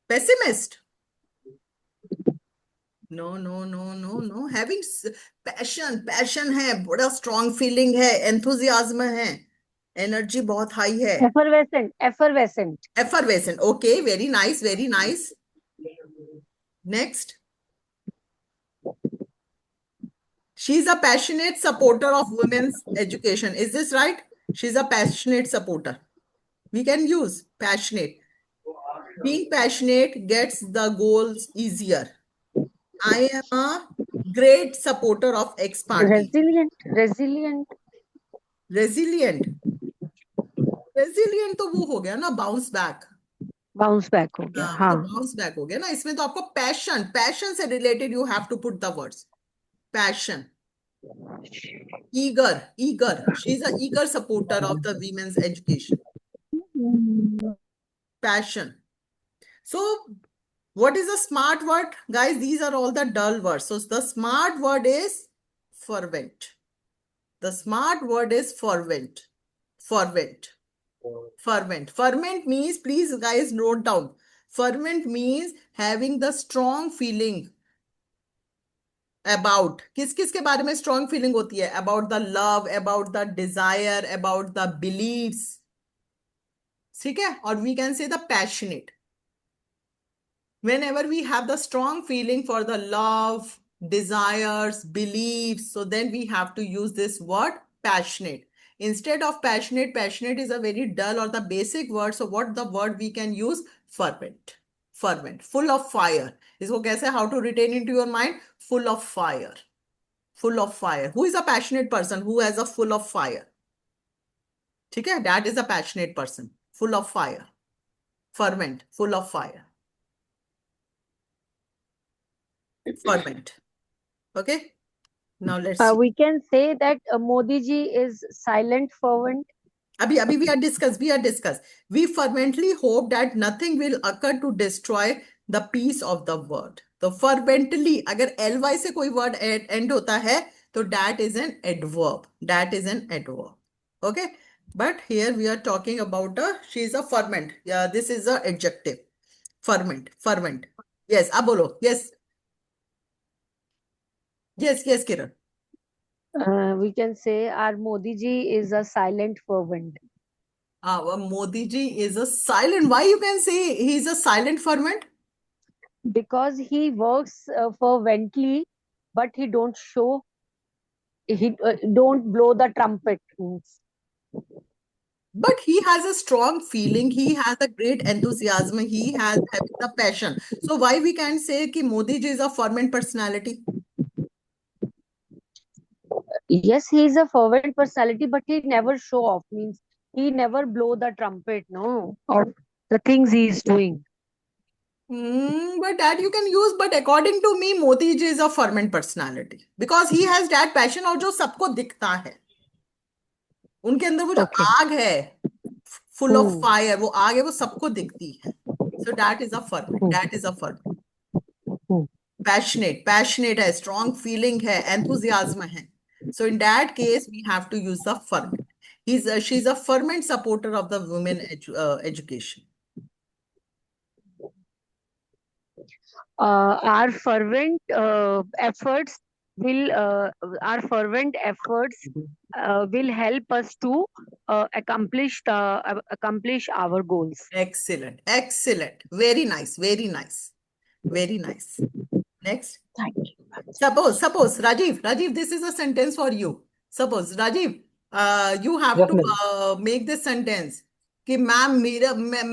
Pessimist. No. Having passion है, बड़ा strong feeling है, enthusiasm है, energy बहुत high है। Effervescent. Effervescent. Okay, very nice, very nice. Next. She's a passionate supporter of women's education. Is this right? She's a passionate supporter. We can use passionate. Being passionate gets the goals easier. I am a great supporter of X party. Resilient. Resilient तो वो हो गया ना, bounce back. Bounce back हो गया, वो हाँ। तो bounce back हो गया ना, इसमें तो आपको passion से related you have to put the words. Passion. Eager. She's an eager supporter of the women's education. Passion. So, what is the smart word? Guys, these are all the dull words. So, the smart word is fervent. The smart word is fervent. Fervent means, please guys note down. Fervent means having the strong feeling about. किस के बारे में strong feeling होती है? About the love, about the desire, about the beliefs. ठीक है? और we can say the passionate. Whenever we have the strong feeling for the love, desires, beliefs, so then we have to use this word passionate. Instead of passionate is a very dull or the basic word. So what the word we can use? Fervent, full of fire. इसको कैसे, how to retain into your mind? Full of fire. Who is a passionate person? Who has a full of fire? ठीक है? That is a passionate person. Full of fire. Fervent, full of fire. Fervent. Okay. Now let's see. We can say that Modi ji is silent fervent. Abhi we are discuss. We fervently hope that nothing will occur to destroy the peace of the world. तो fervently अगर ly से कोई word end होता है तो that is an adverb. Okay. But here we are talking about she is a fervent. Yeah, this is a adjective. Fervent. Yes, अब बोलो. Yes, Kiran. We can say our Modi ji is a silent fervent. Our Modi ji is a silent. Why you can say he is a silent fervent? Because he works fervently, but he don't show. He don't blow the trumpet. But he has a strong feeling. He has a great enthusiasm. He has having the passion. So why we can say कि Modi ji is a fervent personality? Yes, he is a fervent personality, but he never show off. Means he never blow the trumpet, no, of the things he is doing. But that you can use. But according to me, Modi ji is a fervent personality because he has that passion और जो सबको दिखता है. उनके अंदर वो जो आग है, full of fire, वो आग है, वो सबको दिखती है. So that is a fervent. passionate है, strong feeling है, enthusiasm है. So in that case, we have to use the fervent. She's a fervent supporter of the women education. Our fervent efforts will help us to accomplish our goals. Excellent, excellent. Very nice, very nice, very nice. Next. Thank you. Suppose, Rajiv, this is a sentence for you. Suppose, Rajiv, you have Yes, to ma'am. make this sentence कि ma'am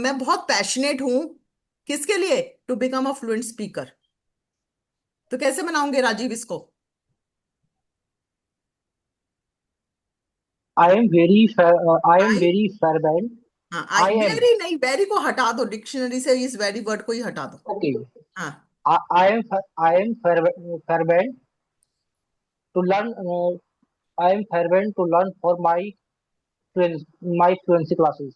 मैं बहुत passionate हूँ किसके लिए? To become a fluent speaker. तो कैसे बनाओगे राजीव इसको? I am very fervent. हाँ, I am. वेरी नहीं, वेरी को हटा दो, डिक्शनरी से इस वेरी वर्ड को ही हटा दो. Okay. हाँ, I am fervent to learn. I am fervent to learn for my fluency classes.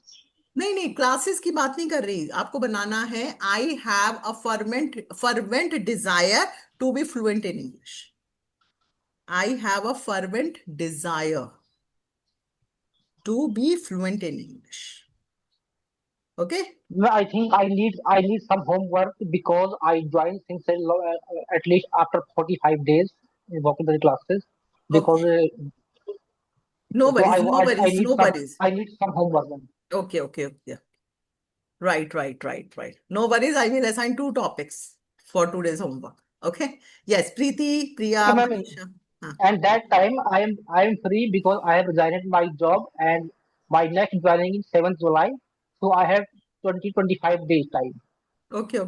नहीं, क्लासेस की बात नहीं कर रही, आपको बनाना है I have a fervent desire to be fluent in English. I have a fervent desire to be fluent in English. Okay? I think I need some homework because I joined things at least after 45 days in vocabulary classes because No so worries, I no worries, need no some worries. I need some homework. Ma'am. Okay. Right. No worries, I will assign 2 topics for today's homework. Okay? Yes, Preeti, Priya, Okay, ma'am. Manisha. And that time I am free because I have resigned my job and my next joining is 7th July. So I have 25 days time. Okay.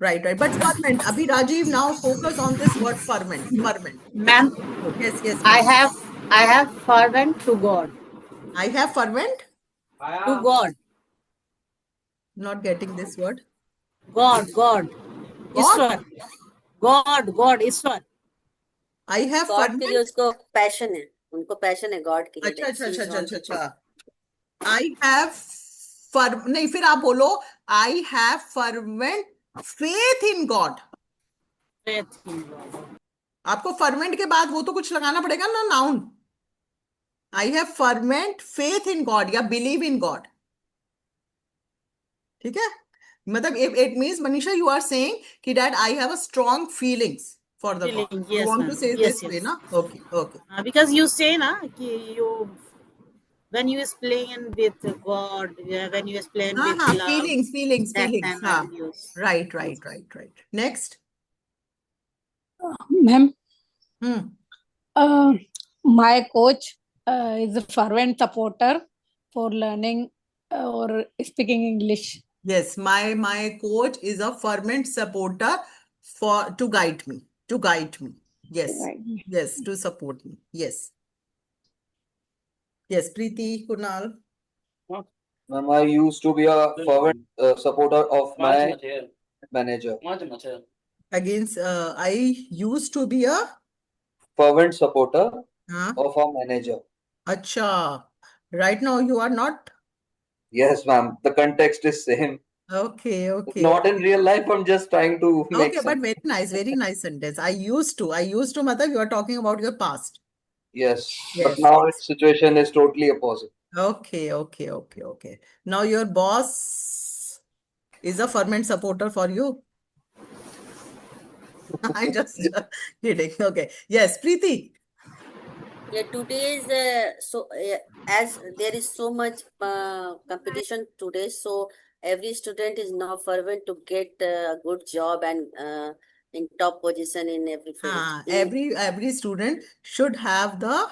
Right. But ferment, Abhi Rajiv, now focus on this word ferment. Ma'am, Yes. I have fervent to God. I have fervent? To God. Not getting this word. God. Ishwar. God, Ishwar. I have God के लिए fervent. उसको passion है, उनको passion है God के लिए. like she is on the अच्छा. I have नहीं, फिर आप बोलो I have fervent faith in God. Faith in God. आपको fervent के बाद वो तो कुछ लगाना पड़ेगा ना, noun. I have fervent faith in God या believe in God. ठीक है? मतलब it means, Manisha, you are saying कि that I have a strong feelings for the God. Feeling, You yes, want to ma'am. say Yes, this way, yes. na? Okay. Because you say na कि you when you explain with God, when you explain with love, feelings. that time I will use. Right. Next. Ma'am, Hmm. my coach is a fervent supporter for learning or speaking English. Yes, my coach is a fervent supporter to guide me. Yes. Right. Yes, to support me. Yes, Preeti, Kunal. Ma'am, I used to be a fervent supporter of my manager. Against, I used to be a Fervent supporter huh? of our manager. Acha. Right now you are not? Yes, ma'am. The context is same. Okay. Not in real life. I'm just trying to make Okay, but very nice sentence. I used to, matlab you are talking about your past. Yes. Yes. But now its situation is totally opposite. Okay. Now your boss is a fervent supporter for you. I'm just kidding. Okay. Yes, Preeti. Yeah, today's as there is so much competition today, so every student is now fervent to get a good job and in top position in every field. Every student should have a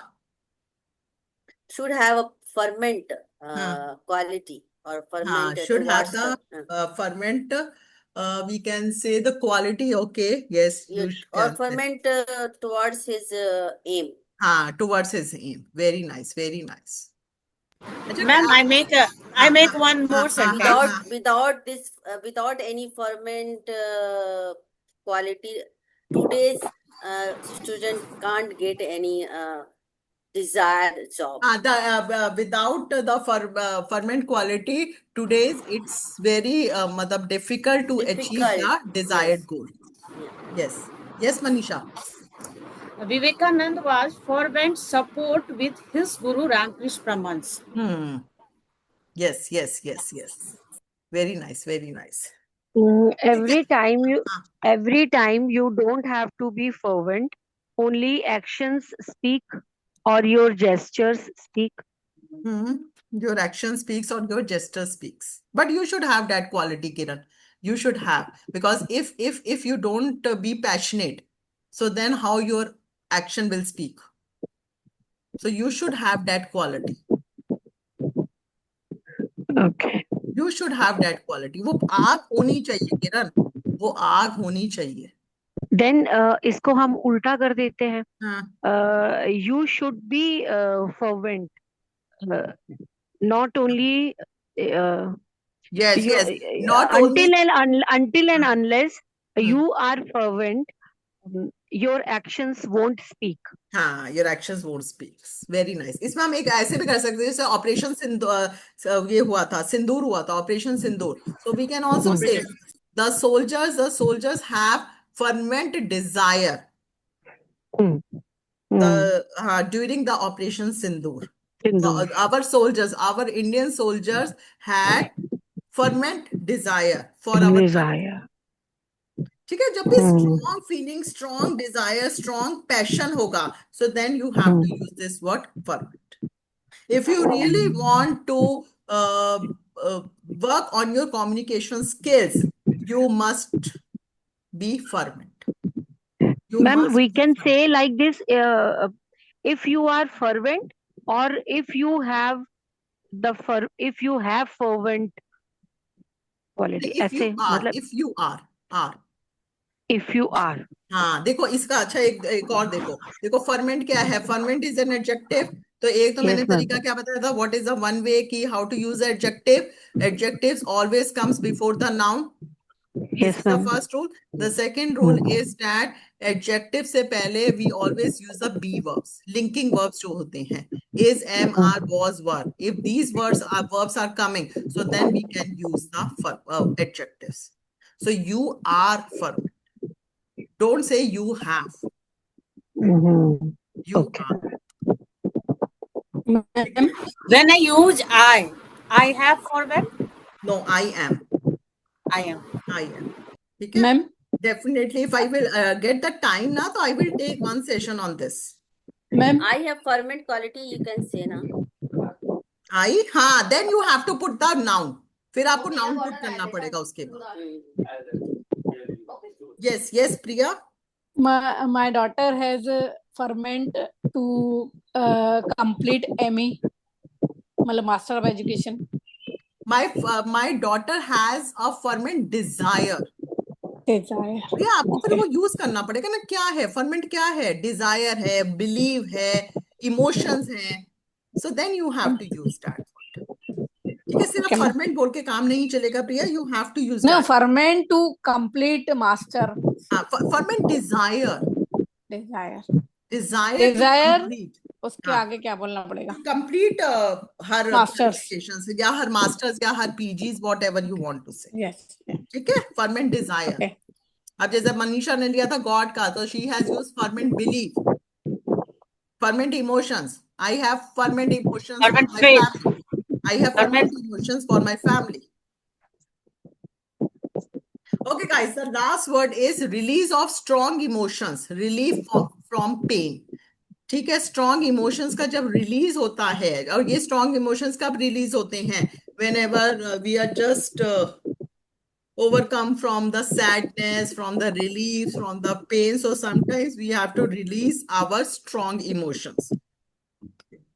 ferment quality or ferment should have towards the ferment. We can say the quality. Okay. Yes, you or can say. ferment towards his aim. Towards his aim. Very nice. Ma'am, I make one more sentence. Without any ferment quality, today's student can't get any desired job. Without the ferment quality, today's it's very difficult to achieve the desired goal. Yes. Yes, Manisha. Vivekananda was fervent support with his Guru Ramakrishna Paramahansa. Yes, yes, yes, yes. Very nice, very nice. Every time you don't have to be fervent, only actions speak or your gestures speak. Your action speaks or your gesture speaks. But you should have that quality, Kiran. You should have, because if you don't be passionate, so then how your action will speak. So you should have that quality. Okay. You should have that quality. वो आग होनी चाहिए किरण, वो आग होनी चाहिए. Then इसको हम उल्टा कर देते हैं. हाँ. You should be fervent, not only Yes, you, yes. Not only. until and unless you are fervent, your actions won't speak. हाँ, your actions won't speak. Very nice. इसमें हम एक ऐसे भी कर सकते हैं, जैसे ऑपरेशन सिंदूर ये हुआ था, सिंदूर हुआ था, operation Sindoor. So we can also say the soldiers have fervent desire during the operation Sindoor. So our soldiers, our Indian soldiers had fervent desire for our country. ठीक है, जब भी strong feeling, strong desire, strong passion होगा, so then you have to use this word fervent. If you really want to work on your communication skills, you must be fervent. Ma'am, we can say like this, if you are fervent or if you have fervent quality. If you are. हाँ, देखो इसका अच्छा एक और देखो ferment क्या है. Ferment is an adjective. तो एक तो मैंने तरीका क्या बताया था, what is the one way की how to use adjective. Adjectives always comes before the noun. This is the first rule. The second rule is that adjective से पहले we always use the be verbs. Linking verbs जो होते हैं, is, am, are, was, were. If these verbs are coming, so then we can use the adjectives. So you are fervent. Don't say you have. You are. When I use I have fervent. No, I am. I am. Okay? Ma'am, definitely if I will get the time now, so I will take one session on this. Ma'am, I have fervent quality, you can say now. हाँ, then you have to put the noun. फिर आपको noun put करना पड़ेगा उसके बाद. Yes, Priya. My daughter has a ferment to complete ME, मतलब Master of Education. My daughter has a fervent desire. भैया आपको फिर वो यूज करना पड़ेगा ना. क्या है फर्मेंट, क्या है? डिजायर है, बिलीव है, इमोशंस है. So then you have to use that. ठीक है, सिर्फ फर्मेंट बोल के काम नहीं चलेगा Priya. You have to use no ferment to complete master. Ferment desire उसके आगे क्या बोलना पड़ेगा? कंप्लीट हर क्वालिफिकेशंस या हर मास्टर्स या her PGs, whatever you want to say. Yes, ठीक है, फर्मेंट डिजायर. अब जैसे मनीषा ने लिया था गॉड का, तो she has used ferment belief. Ferment emotions, I have ferment emotions for my family. I have ferment emotions for my family. Okay guys, the last word is release of strong emotions, relief from pain. ठीक है, strong emotions का जब release होता है, और ये strong emotions कब release होते हैं? whenever we are just overcome from the sadness, from the relief, from the pain. So sometimes we have to release our strong emotions.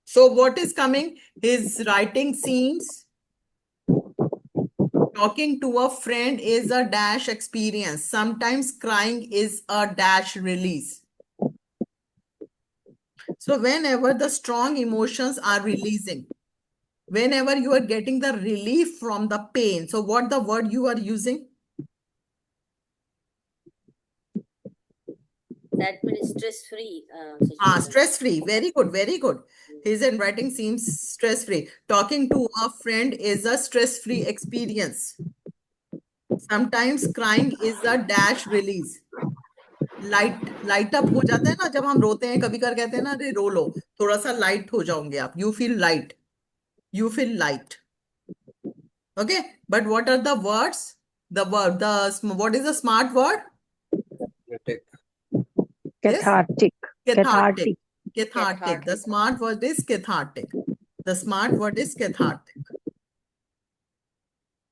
So what is coming? His writing scenes. Talking to a friend is a dash experience. Sometimes crying is a dash release. So whenever the strong emotions are releasing, whenever you are getting the relief from the pain, so what the word you are using? That means stress-free. Stress-free. Very good, very good. His handwriting seems stress-free. Talking to a friend is a stress-free experience. Sometimes crying is a dash release. Light up हो जाता है ना, जब हम रोते हैं कभी कर कहते हैं ना, अरे रो लो, थोड़ा सा लाइट हो जाओगे आप, you feel light, you feel light. Okay, but what are the words? What is the smart word? Critic. Yes, Cathartic. cathartic. Cathartic. Cathartic. The Cathartic. smart word is cathartic. The smart word is cathartic.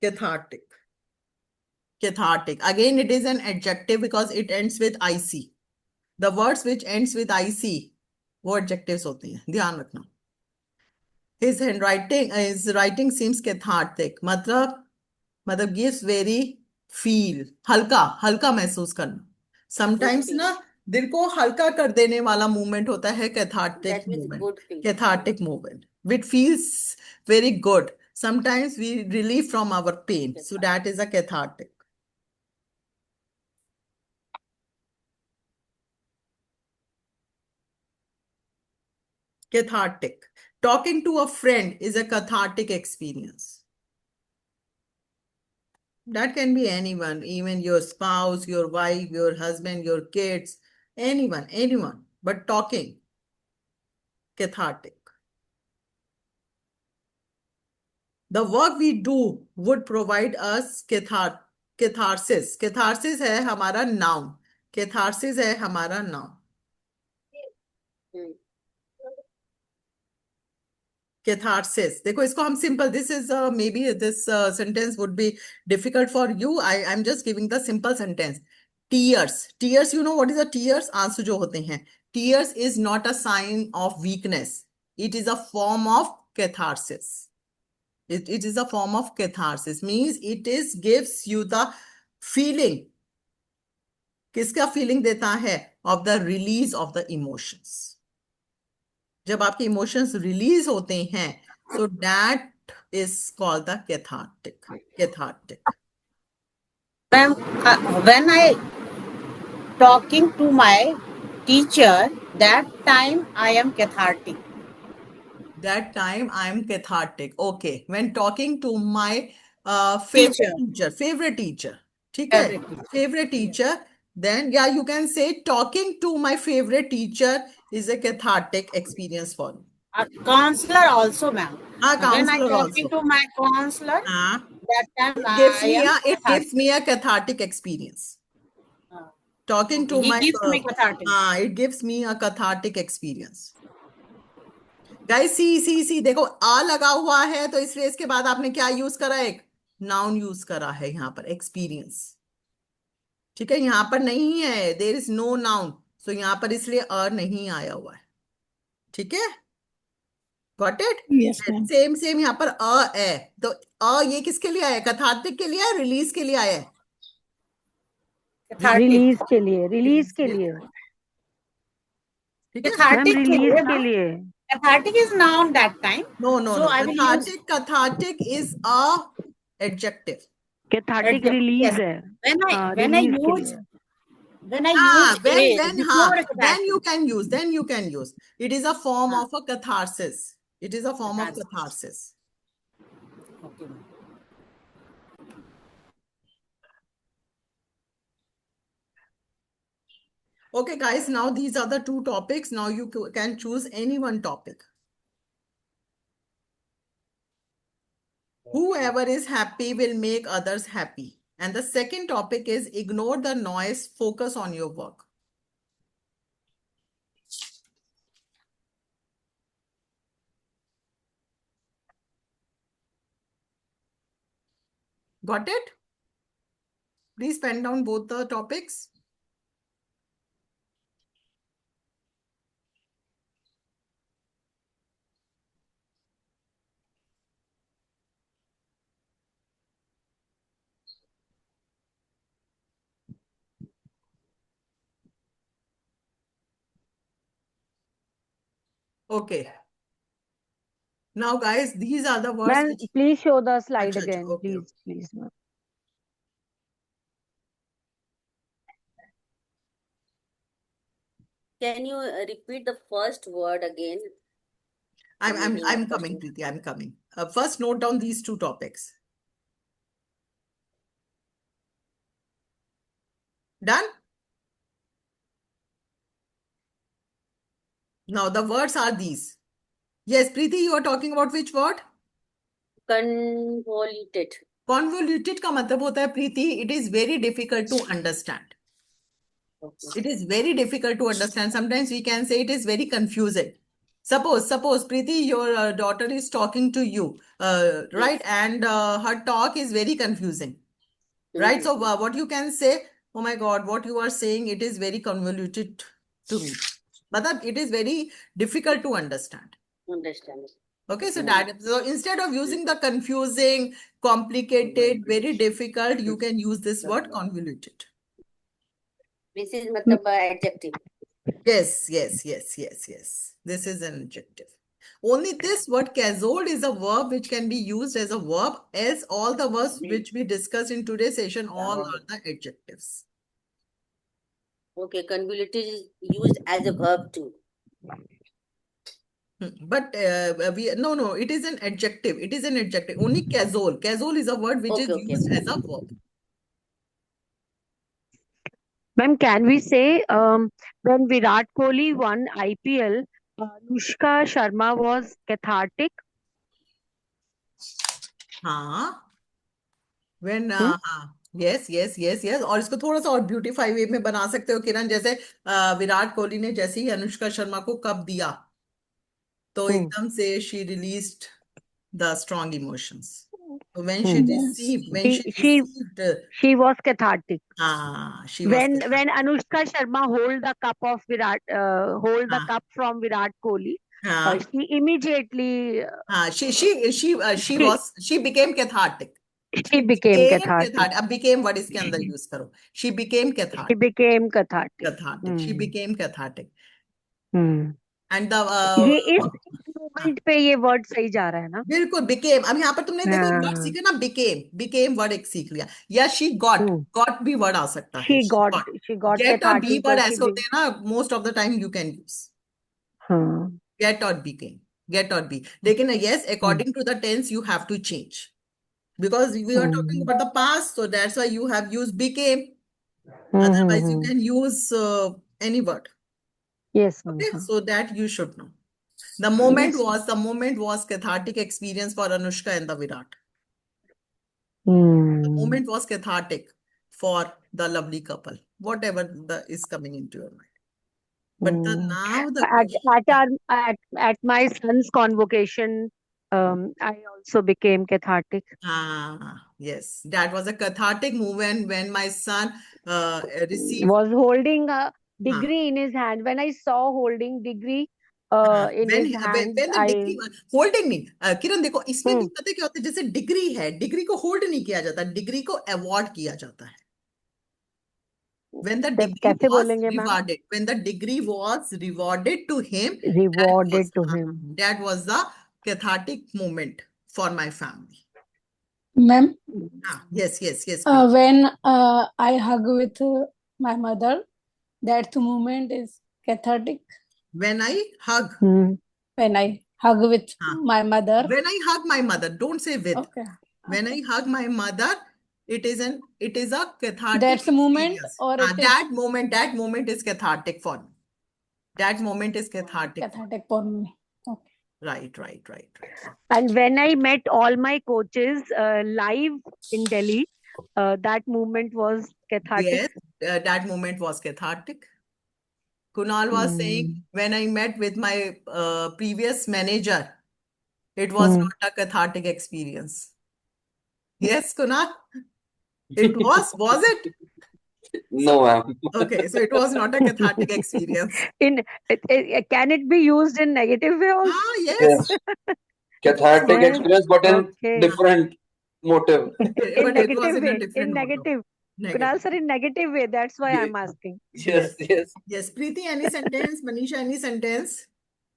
Cathartic. Cathartic. Again, it is an adjective because it ends with IC. The words which ends with IC, वो adjectives होती हैं, ध्यान रखना. His writing seems cathartic. मतलब gives very feel, हल्का महसूस करना. Sometimes feel. ना दिल को हल्का कर देने वाला movement होता है cathartic That means movement. good feel. Cathartic movement, which feels very good. Sometimes we relieve from our pain. So that is a cathartic. Cathartic. Talking to a friend is a cathartic experience. That can be anyone, even your spouse, your wife, your husband, your kids, anyone. But talking, cathartic. The work we do would provide us catharsis. Catharsis है हमारा noun. Catharsis है हमारा noun. Catharsis. देखो इसको हम simple. This is maybe this sentence would be difficult for you. I'm just giving the simple sentence. Tears. Tears. You know what is a tears? आंसू जो होते हैं. Tears is not a sign of weakness. It is a form of catharsis. It is a form of catharsis. Means it is gives you the feeling. किसका feeling देता है? Of the release of the emotions. जब आपके emotions release होते हैं, so that is called the cathartic. Cathartic. Ma'am, when I talking to my teacher, that time I am cathartic. That time I am cathartic. Okay. When talking to my favorite teacher. ठीक है? Favorite teacher. Then yeah, you can say talking to my favorite teacher is a cathartic experience for me. Counselor also, ma'am. When I Counselor talking also. to my counselor, that time It gives me a cathartic experience. Talking to he my gives me cathartic. it gives me a cathartic experience. Guys, see, देखो आ लगा हुआ है, तो इसलिए इसके बाद आपने क्या यूज करा? एक नाउन यूज करा है यहाँ पर, एक्सपीरियंस. ठीक है, यहाँ पर नहीं है, देयर इज नो नाउन, सो यहाँ पर इसलिए अ नहीं आया हुआ है. ठीक है, got it? Yes, ma'am. Same यहाँ पर अ है, तो अ ये किसके लिए आया है? कैथार्टिक के लिए आया, रिलीज के लिए आया है? रिलीज के लिए. रिलीज के लिए. ठीक है, Cathartic रिलीज के लिए. Cathartic is noun that time. No. So I will use Cathartic is a adjective. Cathartic adjective. release Yes. है. When I release के use लिए. when I use a before then cathartic. you can use. It is a form of a catharsis. It is a form of catharsis. Okay, ma'am. Okay, guys, now these are the two topics. Now you can choose any one topic. Whoever is happy will make others happy. And the second topic is ignore the noise, focus on your work. Got it? Please pen down both the topics. Okay. Now, guys, these are the words. Ma'am, please show the slide Achha, again. okay. Please, ma'am. Can you repeat the first word again? I'm coming, Preeti. I'm coming. First, note down these two topics. Done? Now the words are these. Yes, Preeti, you are talking about which word? Convoluted. Convoluted का मतलब होता है प्रीति, it is very difficult to understand. Okay. It is very difficult to understand. Sometimes we can say it is very confusing. Suppose Preeti, your daughter is talking to you, right? And her talk is very confusing, right? So what you can say, oh my God, what you are saying, it is very convoluted to me. But it is very difficult to understand. Understand. Okay, so instead of using the confusing, complicated, very difficult, you can use this word convoluted. This is matlab adjective. Yes. This is an adjective. Only this word casual is a verb which can be used as a verb, as all the verbs which we discussed in today's session, all are the adjectives. Okay, convoluted is used as a verb too. But no, it is an adjective. It is an adjective. Only casual. Casual is a word which is Okay. used as a verb. Ma'am, can we say when Virat Kohli won IPL, Anushka Sharma was cathartic? हाँ, when yes. और इसको थोड़ा सा और beautify वे में बना सकते हो किरण, जैसे विराट कोहली ने जैसे ही अनुष्का शर्मा को कप दिया तो एकदम से she released the strong emotions. So when she received, she was cathartic. she was cathartic. When Anushka Sharma hold the cup of Virat, the cup from Virat Kohli, she immediately she became cathartic. She became cathartic. अब became word इसके अंदर use करो. She became cathartic. She became cathartic. She became cathartic. And ये इस moment पे ये word सही जा रहा है ना? बिल्कुल became. अब यहाँ पर तुमने देखो एक word सीखा ना, became word एक सीख लिया. या she got भी word आ सकता है. She got Get और be cathartic. word ऐसे होते हैं ना, most of the time you can use. Get or became. Get or be. लेकिन yes, according to the tense you have to change. Because we are talking about the past, so that's why you have used became. Otherwise, you can use any word. Yes. Okay, so that you should know. The moment was cathartic experience for Anushka and the Virat. The moment was cathartic for the lovely couple. Whatever is coming into your mind. But now at my son's convocation, I also became cathartic. Yes, that was a cathartic moment when my son was holding a degree in his hand. When I saw holding degree in his hand, holding नहीं, किरण देखो इसमें भी पता क्या होता है, जैसे degree है, डिग्री को होल्ड नहीं किया जाता, डिग्री को अवॉर्ड किया जाता है. When the degree was rewarded, when the degree was rewarded to him, that was the cathartic moment for my family. Ma'am, yes. When I hug with my mother, that moment is cathartic. When I hug. When I hug with my mother. When I hug my mother, don't say with. Okay. When I hug my mother, it is a cathartic. That's the moment, or that moment is cathartic for me. That moment is cathartic. Cathartic for me. Okay. Right. And when I met all my coaches live in Delhi, that moment was cathartic. Yes, that moment was cathartic. Kunal was saying, when I met with my previous manager, it was not a cathartic experience. Yes, Kunal? It was it? No, ma'am. Okay, so it was not a cathartic experience. Can it be used in negative way also? Yes. Cathartic experience, but in different motive. In negative way. In negative. Kunal sir, in negative way. That's why I'm asking. Yes. Preeti, any sentence? Manisha, any sentence?